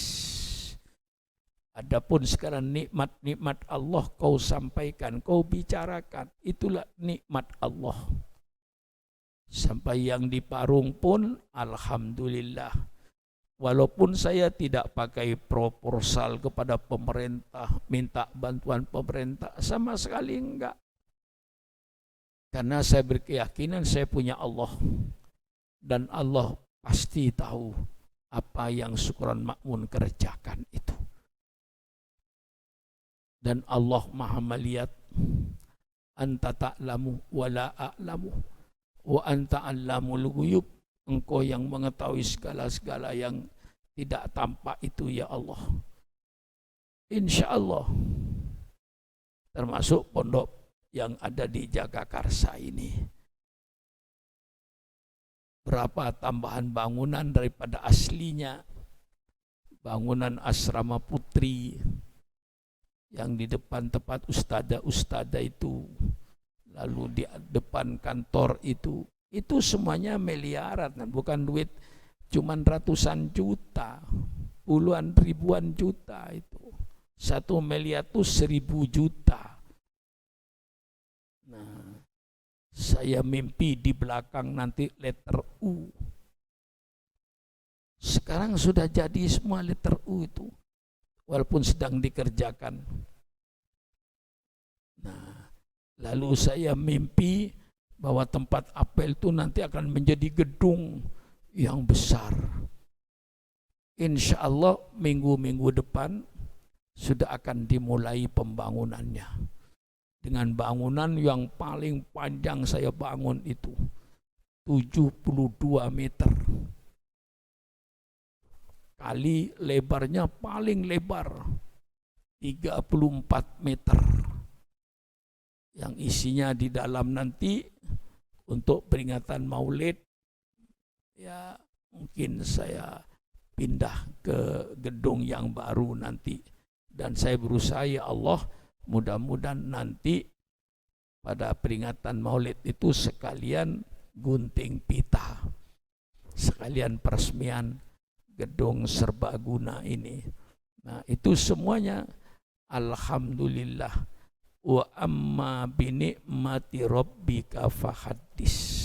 Adapun sekarang nikmat Allah kau sampaikan, kau bicarakan, itulah nikmat Allah. Sampai yang di Parung pun alhamdulillah. Walaupun saya tidak pakai proposal kepada pemerintah, minta bantuan pemerintah, sama sekali enggak. Karena saya berkeyakinan saya punya Allah. Dan Allah pasti tahu apa yang Syukron Makmun kerjakan itu. Dan Allah maha melihat. Anta ta'lamu wa la a'lamu wa anta 'allamul ghuyub. Engkau yang mengetahui segala-segala yang tidak tampak itu, ya Allah. Insya Allah. Termasuk pondok yang ada di Jagakarsa ini. Berapa tambahan bangunan daripada aslinya. Bangunan asrama putri yang di depan tempat ustadzah itu, lalu di depan kantor itu semuanya miliaran, bukan duit cuman ratusan juta, puluhan ribuan juta itu. 1 miliar itu 1000 juta. Nah, saya mimpi di belakang nanti letter U. Sekarang sudah jadi semua letter U itu, walaupun sedang dikerjakan. Nah, lalu saya mimpi bahwa tempat apel itu nanti akan menjadi gedung yang besar. Insya Allah minggu-minggu depan sudah akan dimulai pembangunannya. dengan bangunan yang paling panjang saya bangun itu 72 meter kali lebarnya paling lebar 34 meter, yang isinya di dalam nanti untuk peringatan Maulid. Ya mungkin saya pindah ke gedung yang baru nanti, dan saya berusaha ya Allah, mudah-mudahan nanti pada peringatan Maulid itu sekalian gunting pita, sekalian peresmian gedung serbaguna ini. Nah, itu semuanya alhamdulillah. Wa amma binikmati rabbika fahaddis.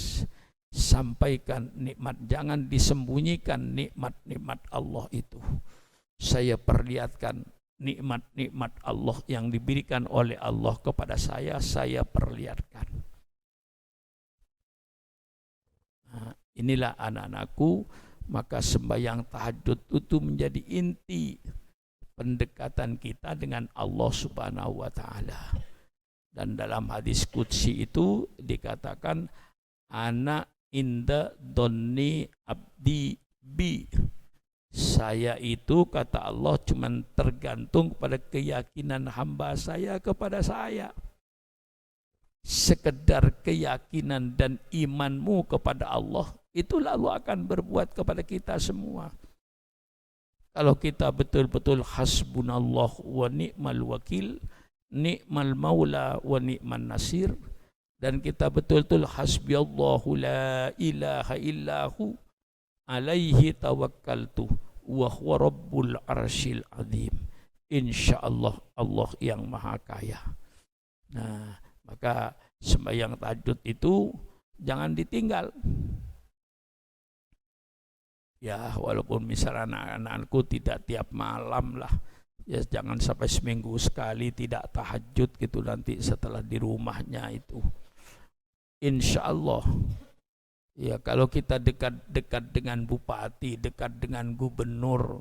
Sampaikan nikmat, jangan disembunyikan nikmat-nikmat Allah itu. Saya perlihatkan nikmat-nikmat Allah yang diberikan oleh Allah kepada saya perlihatkan. Nah, inilah anak-anakku, maka sembahyang tahajud itu menjadi inti pendekatan kita dengan Allah Subhanahu wa taala. Dan dalam hadis qudsi itu dikatakan ana inda donni abdi bi. Saya itu, kata Allah, cuma tergantung pada keyakinan hamba saya kepada saya. Sekedar keyakinan dan imanmu kepada Allah, itu lalu akan berbuat kepada kita semua. Kalau kita betul-betul hasbunallah wa ni'mal wakil, ni'mal maula wa ni'man nasir, dan kita betul-betul hasbiyallahu la ilaha illahu alaihi tawakkaltu wa huwa rabbul arsyil azim, insyaallah Allah yang maha kaya. Nah, maka sembahyang tahajud itu jangan ditinggal. Ya, walaupun misalnya anak-anakku tidak tiap malam lah, ya jangan sampai seminggu sekali tidak tahajud gitu nanti setelah di rumahnya itu. Insya Allah, ya kalau kita dekat dengan bupati, dekat dengan gubernur,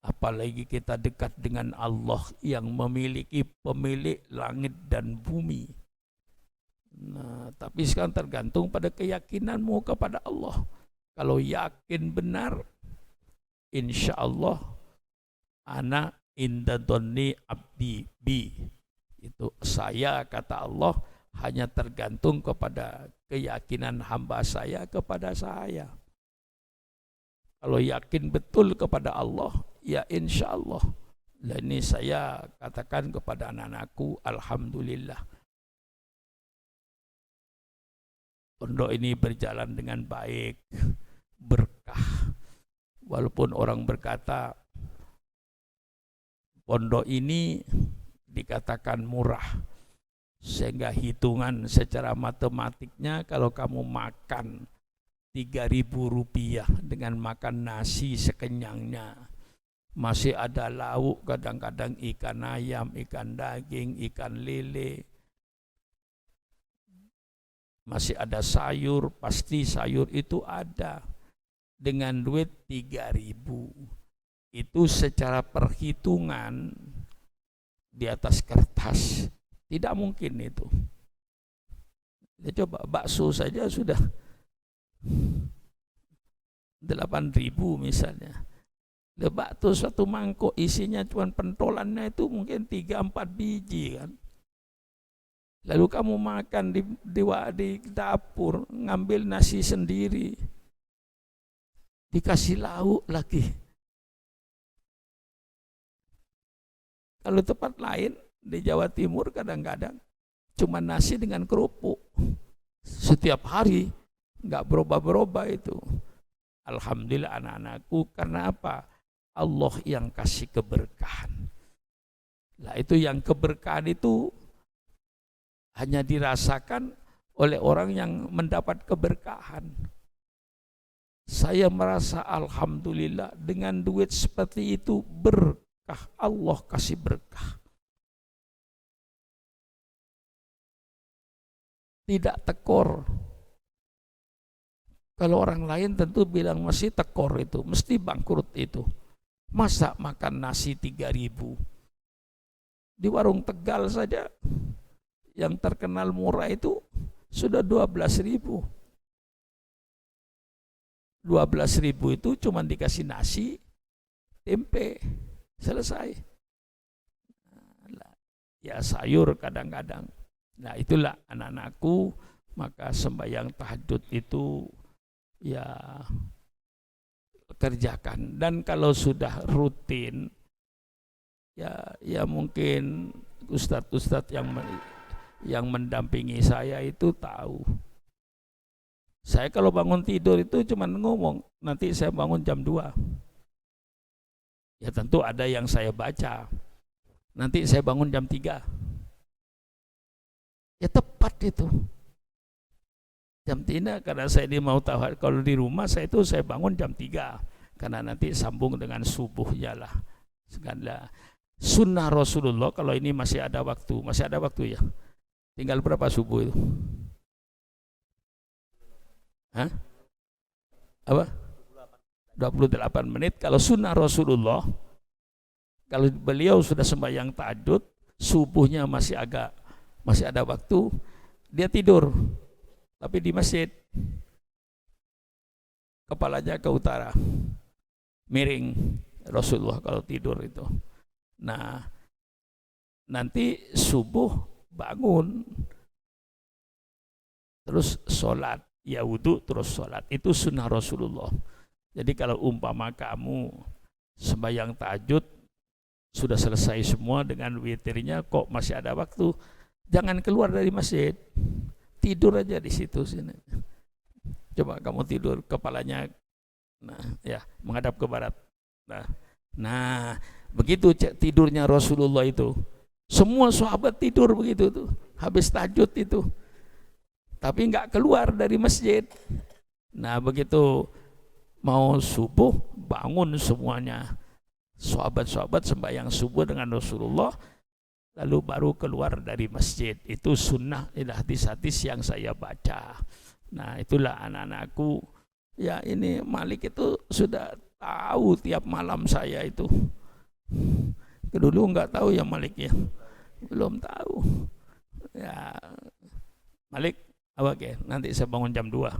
apalagi kita dekat dengan Allah yang memiliki pemilik langit dan bumi. Nah, tapi sekarang tergantung pada keyakinanmu kepada Allah. Kalau yakin benar, insya Allah ana inda donni abdi bi. Itu saya, kata Allah, hanya tergantung kepada keyakinan hamba saya kepada saya. Kalau yakin betul kepada Allah, ya insya Allah. Dan ini saya katakan kepada anak-anakku, alhamdulillah. Pondok ini berjalan dengan baik, berkah. Walaupun orang berkata pondok ini dikatakan murah, sehingga hitungan secara matematiknya kalau kamu makan 3.000 rupiah dengan makan nasi sekenyangnya, masih ada lauk, kadang-kadang ikan ayam, ikan daging, ikan lele, masih ada sayur, pasti sayur itu ada. Dengan duit 3.000, itu secara perhitungan di atas kertas tidak mungkin itu. Ya, coba bakso saja sudah 8.000 misalnya. Bakso satu mangkok isinya cuma pentolannya itu mungkin 3-4 biji kan. Lalu kamu makan di dapur, ngambil nasi sendiri, dikasih lauk lagi. Kalau tempat lain di Jawa Timur kadang-kadang cuma nasi dengan kerupuk setiap hari, nggak berubah-berubah itu. Alhamdulillah anak-anakku, karena apa? Allah yang kasih keberkahan. Lah itu yang keberkahan itu hanya dirasakan oleh orang yang mendapat keberkahan. Saya merasa alhamdulillah dengan duit seperti itu berkah, Allah kasih berkah. Tidak tekor. Kalau orang lain tentu bilang masih tekor itu, mesti bangkrut itu. Masa makan nasi 3.000? di warung Tegal saja yang terkenal murah itu sudah 12.000. 12.000 itu cuma dikasih nasi, tempe, selesai. Ya sayur kadang-kadang. Nah itulah anak-anakku, maka sembahyang tahajud itu ya kerjakan. Dan kalau sudah rutin, ya mungkin ustadz-ustadz yang mendampingi saya itu tahu. Saya kalau bangun tidur itu cuma ngomong, nanti saya bangun jam 2. Ya tentu ada yang saya baca. Nanti saya bangun jam 3. Ya tepat itu. Jam 3 karena saya ini mau tahu, kalau di rumah saya bangun jam 3. Karena nanti sambung dengan subuhnya lah. Segala sunnah Rasulullah kalau ini masih ada waktu ya. Tinggal berapa subuh itu? Hah? Apa? 28 menit. Kalau sunnah Rasulullah, kalau beliau sudah sembahyang tahajud, subuhnya masih ada waktu, dia tidur, tapi di masjid, kepalanya ke utara, miring Rasulullah kalau tidur itu. Nah, nanti subuh bangun, terus sholat, ya wudhu terus sholat, itu sunnah Rasulullah. Jadi kalau umpama kamu sembahyang tahajud sudah selesai semua dengan witirnya, kok masih ada waktu, jangan keluar dari masjid, tidur aja di situ sini. Coba kamu tidur kepalanya, menghadap ke barat. Nah, begitu tidurnya Rasulullah itu. Semua sahabat tidur begitu tuh, habis tahajud itu, tapi nggak keluar dari masjid. Nah, begitu mau subuh bangun semuanya. Sahabat-sahabat sembahyang subuh dengan Rasulullah, lalu baru keluar dari masjid. Itu sunnah, hadis-hadis yang saya baca. Nah itulah anak-anakku. Ya ini Malik itu sudah tahu tiap malam saya itu. Dulu nggak tahu ya Malik ya, belum tahu. Ya Malik, oke, nanti saya bangun jam 2.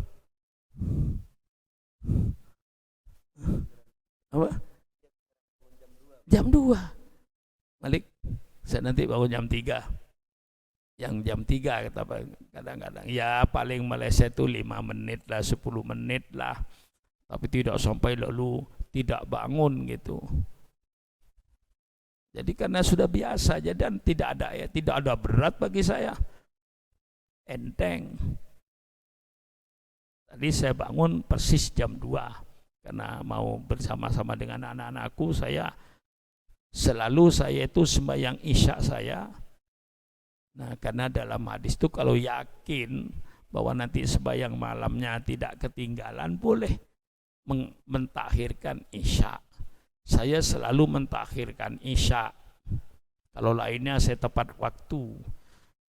Apa? Jam 2. Malik, saya nanti bangun jam 3. Yang jam 3 kadang-kadang ya paling meleset itu 5 menit lah, 10 menit lah, tapi tidak sampai lalu tidak bangun gitu. Jadi karena sudah biasa aja dan tidak ada berat bagi saya, enteng. Tadi saya bangun persis jam 2 karena mau bersama-sama dengan anak-anakku. Saya itu sembahyang isya saya. Nah, karena dalam hadis itu kalau yakin bahwa nanti sembahyang malamnya tidak ketinggalan, boleh mentakhirkan isya. Saya selalu mentakhirkan isya. Kalau lainnya saya tepat waktu.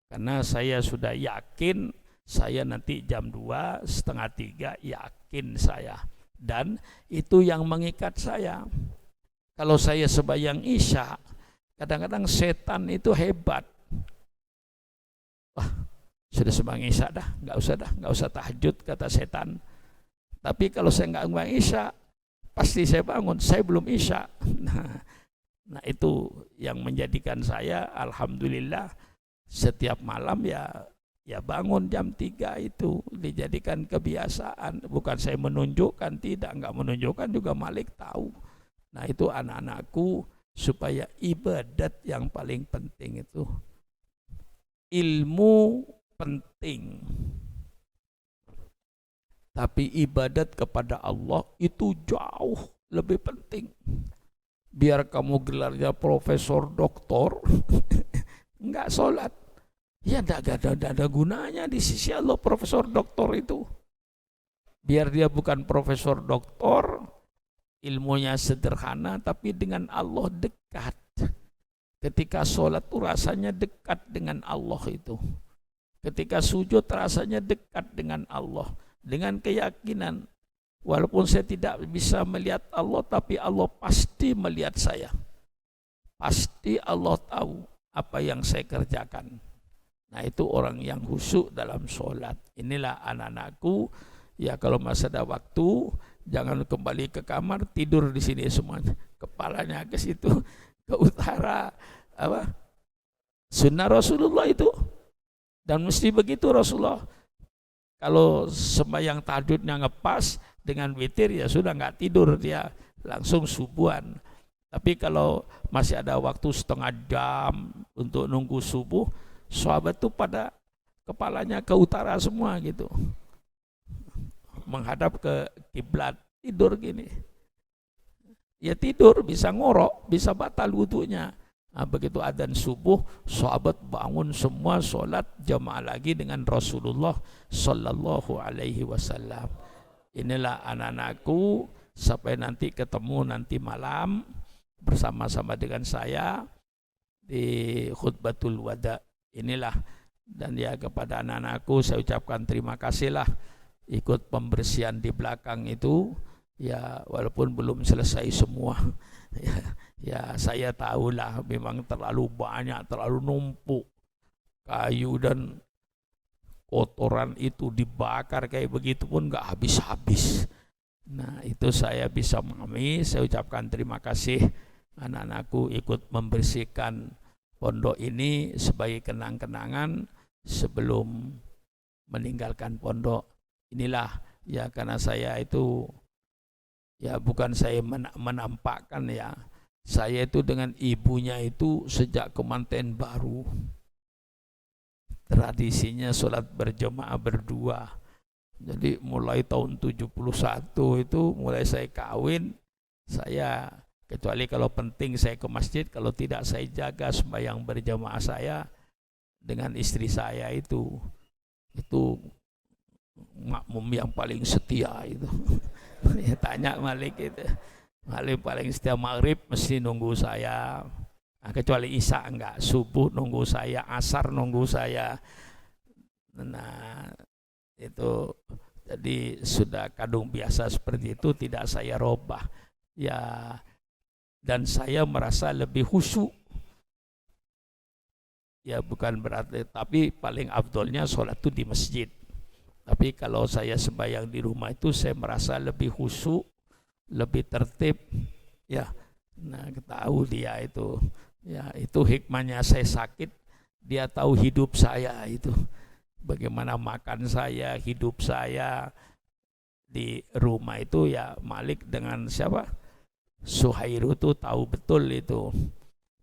Karena saya sudah yakin saya nanti jam 2:30 yakin saya. Dan itu yang mengikat saya. Kalau saya sembahyang isya, kadang-kadang setan itu hebat. Wah, sudah sembahyang isya nggak usah tahajud, kata setan. Tapi kalau saya nggak sembahyang isya, pasti saya bangun, saya belum isya. Nah itu yang menjadikan saya, alhamdulillah, setiap malam ya bangun jam 3 itu dijadikan kebiasaan. Bukan saya menunjukkan, nggak menunjukkan juga, Malik tahu. Nah itu anak-anakku, supaya ibadat yang paling penting itu. Ilmu penting, tapi ibadat kepada Allah itu jauh lebih penting. Biar kamu gelarnya profesor, doktor, nggak sholat, ya nggak ada gunanya di sisi Allah profesor doktor itu. Biar dia bukan profesor doktor, ilmunya sederhana, tapi dengan Allah dekat. Ketika sholat tuh rasanya dekat dengan Allah itu. Ketika sujud rasanya dekat dengan Allah. Dengan keyakinan, walaupun saya tidak bisa melihat Allah, tapi Allah pasti melihat saya. Pasti Allah tahu apa yang saya kerjakan. Nah, itu orang yang khusyuk dalam sholat. Inilah anak-anakku, ya kalau masih ada waktu, jangan kembali ke kamar, tidur di sini semuanya. Kepalanya ke situ, ke utara. Apa? Sunnah Rasulullah itu. Dan mesti begitu Rasulullah. Kalau sembahyang tahajudnya ngepas dengan witir, ya sudah nggak tidur, dia langsung subuhan. Tapi kalau masih ada waktu setengah jam untuk nunggu subuh, sahabat tuh pada kepalanya ke utara semua gitu, menghadap ke kiblat, tidur gini. Ya tidur, bisa ngorok, bisa batal wudunya. Nah, begitu adzan subuh, sahabat bangun semua sholat jamaah lagi dengan Rasulullah Sallallahu Alaihi Wasallam. Inilah anak-anakku, sampai nanti ketemu nanti malam bersama-sama dengan saya di khutbatul wada. Inilah, dan ya kepada anak-anakku saya ucapkan terima kasihlah ikut pembersihan di belakang itu. Ya walaupun belum selesai semua, ya saya tahulah memang terlalu banyak, terlalu numpuk kayu dan kotoran itu dibakar kayak begitu pun nggak habis-habis. Nah itu saya bisa memahami. Saya ucapkan terima kasih anak-anakku ikut membersihkan pondok ini sebagai kenang-kenangan sebelum meninggalkan pondok. Inilah ya, karena saya itu ya bukan saya menampakkan ya, saya itu dengan ibunya itu sejak kemanten baru. Tradisinya sholat berjamaah berdua. Jadi mulai tahun 71 itu mulai saya kawin, saya kecuali kalau penting saya ke masjid, kalau tidak saya jaga sembahyang berjamaah saya dengan istri saya itu makmum yang paling setia itu. Ya, tanya Malik itu, Malik paling setia maghrib mesti nunggu saya. Nah, kecuali isya enggak, subuh nunggu saya, asar nunggu saya. Nah itu jadi sudah kadung biasa seperti itu, tidak saya robah ya. Dan saya merasa lebih khusyuk ya, bukan berarti, tapi paling afdolnya sholat itu di masjid. Tapi kalau saya sembahyang di rumah itu saya merasa lebih khusyuk, lebih tertib ya. Nah tahu dia itu ya, itu hikmahnya saya sakit, dia tahu hidup saya itu, bagaimana makan saya, hidup saya di rumah itu ya. Malik dengan siapa, Suhairu tuh tahu betul itu,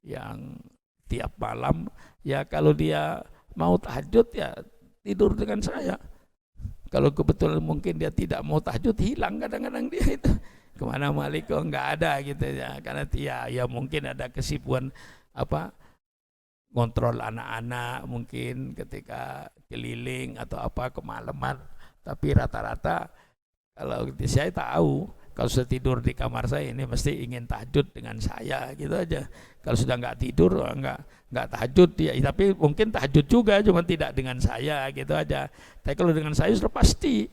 yang tiap malam ya kalau dia mau tahajud ya tidur dengan saya. Kalau kebetulan mungkin dia tidak mau tahajud, hilang kadang-kadang dia itu. Kemana Malik kok nggak ada gitu ya. Karena dia ya mungkin ada kesibukan apa, kontrol anak-anak mungkin ketika keliling atau apa kemalaman. Tapi rata-rata kalau saya tahu, kalau sudah tidur di kamar saya ini mesti ingin tahajud dengan saya gitu aja. Kalau sudah nggak tidur, nggak tahajud dia, tapi mungkin tahajud juga, cuma tidak dengan saya gitu aja. Tapi kalau dengan saya sudah pasti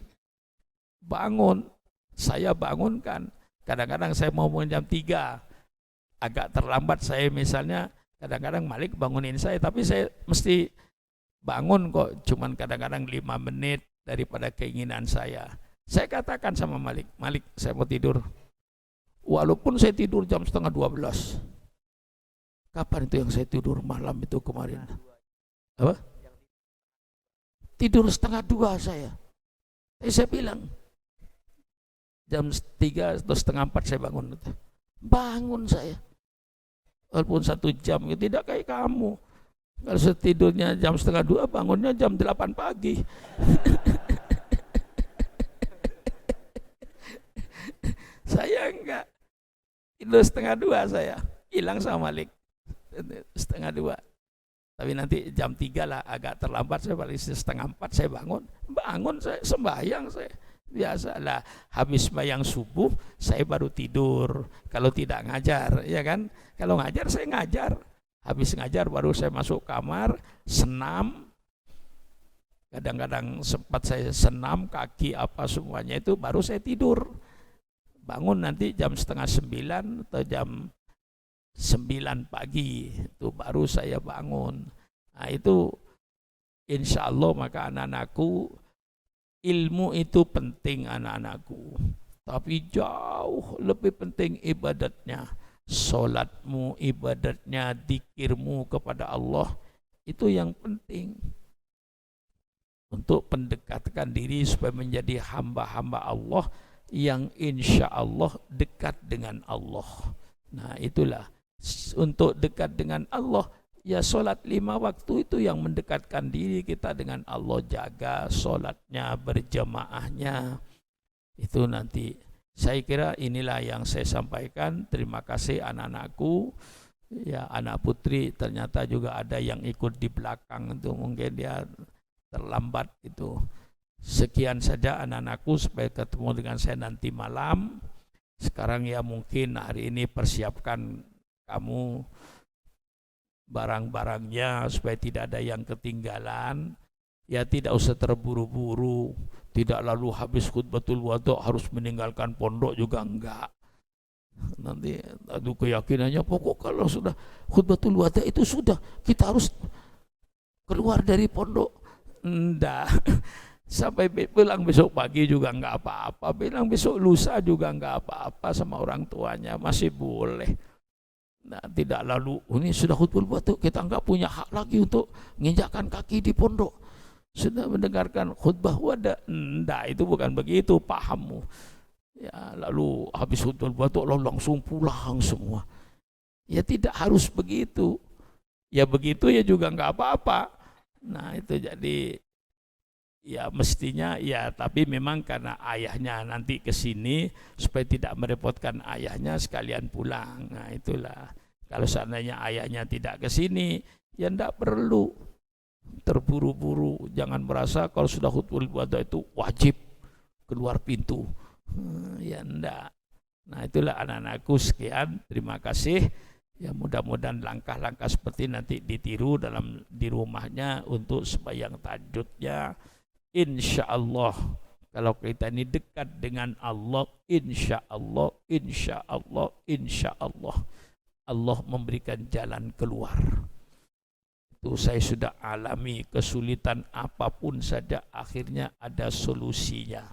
bangun, saya bangunkan. Kadang-kadang saya mau jam 3, agak terlambat saya misalnya, kadang-kadang Malik bangunin saya, tapi saya mesti bangun kok, cuman kadang-kadang 5 menit daripada keinginan saya. Saya katakan sama Malik, Malik saya mau tidur. Walaupun saya tidur jam 11:30. Kapan itu yang saya tidur malam itu kemarin? Apa? Tidur 1:30 saya. Tapi saya bilang, jam 3 atau 3:30 saya bangun. Bangun saya. Walaupun 1 jam, tidak kayak kamu. Kalau saya tidurnya jam 1:30, bangunnya jam 8 pagi. Saya enggak, tidur 1:30 saya, hilang sama Malik 1:30. Tapi nanti jam 3 lah, agak terlambat saya, paling 3:30 saya bangun saya sembahyang saya. Biasalah, habis sembahyang subuh saya baru tidur. Kalau tidak ngajar, ya kan? Kalau ngajar saya ngajar. Habis ngajar baru saya masuk kamar, senam. Kadang-kadang sempat saya senam kaki apa semuanya itu, baru saya tidur. Bangun nanti jam 8:30 atau jam 9 pagi itu baru saya bangun. Nah itu insya Allah, maka anak-anakku, ilmu itu penting anak-anakku, tapi jauh lebih penting ibadatnya. Solatmu, ibadatnya, zikirmu kepada Allah, itu yang penting untuk mendekatkan diri supaya menjadi hamba-hamba Allah yang insya Allah dekat dengan Allah. Nah itulah, untuk dekat dengan Allah, ya solat 5 waktu itu yang mendekatkan diri kita dengan Allah. Jaga solatnya, berjamaahnya, itu nanti. Saya kira inilah yang saya sampaikan. Terima kasih anak-anakku. Ya, anak putri ternyata juga ada yang ikut di belakang itu, mungkin dia terlambat itu. Sekian saja anak-anakku, supaya ketemu dengan saya nanti malam. Sekarang ya mungkin hari ini persiapkan kamu barang-barangnya supaya tidak ada yang ketinggalan. Ya tidak usah terburu-buru, tidak lalu habis khutbatul wada harus meninggalkan pondok juga enggak. Nanti aduh keyakinannya pokok kalau sudah khutbatul wada itu sudah kita harus keluar dari pondok. Enggak. Sampai bilang besok pagi juga enggak apa-apa, bilang besok lusa juga enggak apa-apa sama orang tuanya, masih boleh. Nah, tidak lalu ini sudah khutbatul wada kita enggak punya hak lagi untuk menginjakkan kaki di pondok. Sudah mendengarkan khutbah wada, enggak, itu bukan begitu pahammu. Ya, lalu habis khutbah wada langsung pulang semua. Ya tidak harus begitu. Ya begitu ya juga enggak apa-apa. Nah itu jadi ya mestinya ya, tapi memang karena ayahnya nanti ke sini supaya tidak merepotkan ayahnya sekalian pulang. Nah itulah, kalau seandainya ayahnya tidak ke sini ya enggak perlu terburu-buru. Jangan merasa kalau sudah khutbatul wada itu wajib keluar pintu. Ya enggak. Nah itulah anak-anakku, sekian, terima kasih. Ya mudah-mudahan langkah-langkah seperti nanti ditiru di rumahnya untuk sembahyang tahajudnya. Insya Allah kalau kita ini dekat dengan Allah, insya Allah, insya Allah, insya Allah, Allah memberikan jalan keluar. Itu saya sudah alami, kesulitan apapun saja akhirnya ada solusinya.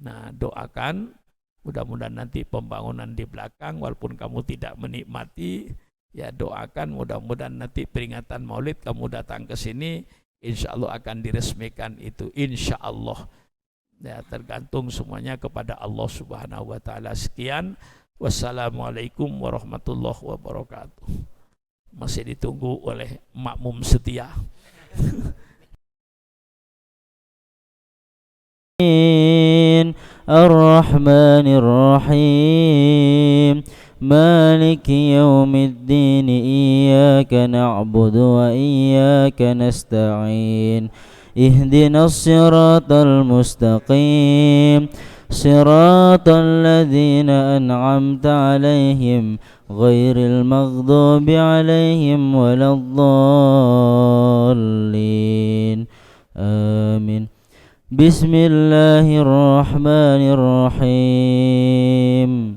Nah doakan, mudah-mudahan nanti pembangunan di belakang walaupun kamu tidak menikmati, ya doakan mudah-mudahan nanti peringatan Maulid kamu datang ke sini, insya Allah akan diresmikan itu, insya Allah. Ya tergantung semuanya kepada Allah Subhanahu wa taala. Sekian, wassalamualaikum warahmatullahi wabarakatuh. Masih ditunggu oleh makmum setia. Ar-Rahmanir Rahim, Maliki yaumiddin, iyyaka na'budu wa iyyaka nasta'in, ihdinas siratal mustaqim, siratal ladzina an'amta 'alaihim ghairil maghdubi 'alaihim waladdallin. Amin. Bismillahirrahmanirrahim.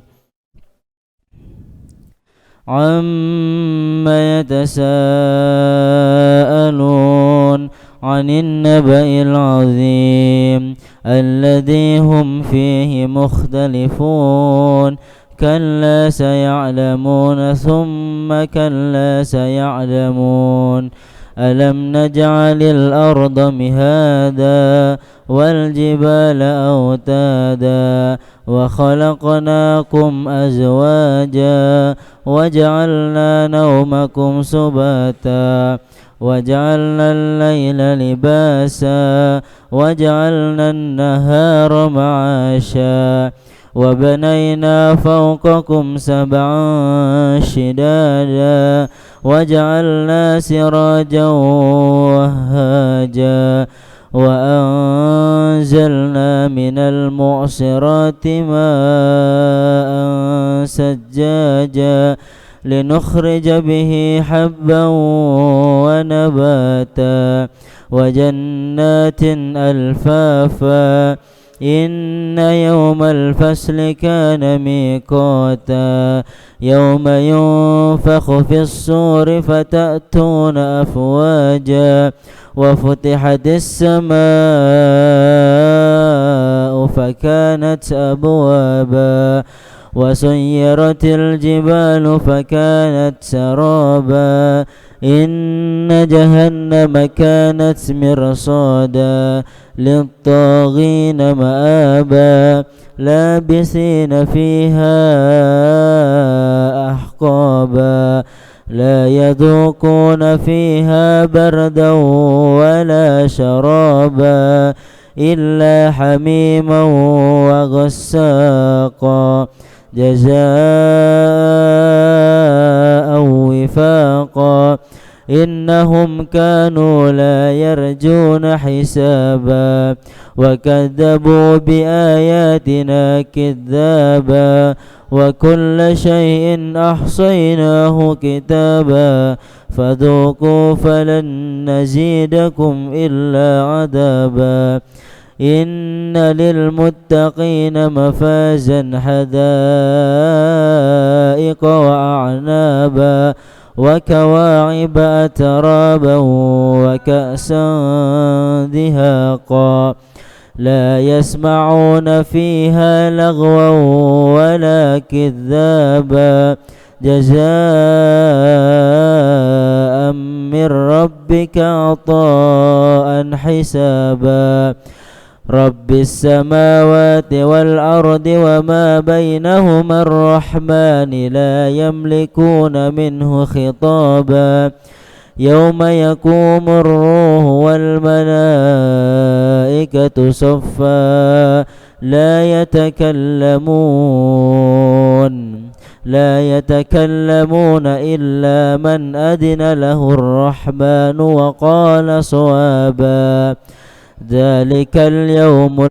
Amma yatasaalun 'anil naba'il 'azim alladzi hum fihi mukhtalifun. Kalla saya'lamuna thumma kalla saya'lamun. Alam naj'alil arda mihada wal jibala awtada wa khalaqnakum azwaja wa ja'alna nawmakum subata wa ja'alna al-layla libasa wa ja'alna an-nahara ma'asha wa banayna fawqakum sab'an shidada wa ja'alna sirajan wahhaja wa anzalna minal mu'sirati ma'an sajjaja linukhrija bihi habban wa nabata wa jannatin alfafa إن يوم الفصل كان ميقاتا يوم ينفخ في الصور فتأتون أفواجا وفتحت السماء فكانت أبوابا وسيرت الجبال فكانت سرابا إن جهنم كانت مرصادا للطاغين مآبا لابسين فيها أحقابا لا يذوقون فيها بردا ولا شرابا إلا حميما وغساقا جزاء وفاقا إنهم كانوا لا يرجون حسابا وكذبوا بآياتنا كذابا وكل شيء أحصيناه كتابا فذوقوا فلن نزيدكم إلا عذابا إن للمتقين مفازا حدائق وأعنابا وكواعب أترابا وكأسا دهاقا لا يسمعون فيها لغوا ولا كذابا جزاء من ربك عطاء حسابا رب السماوات والأرض وما بينهما الرحمن لا يملكون منه خطابا يوم يقوم الروح والملائكة صفا لا يتكلمون إلا من أذن له الرحمن وقال صوابا ذلك اليوم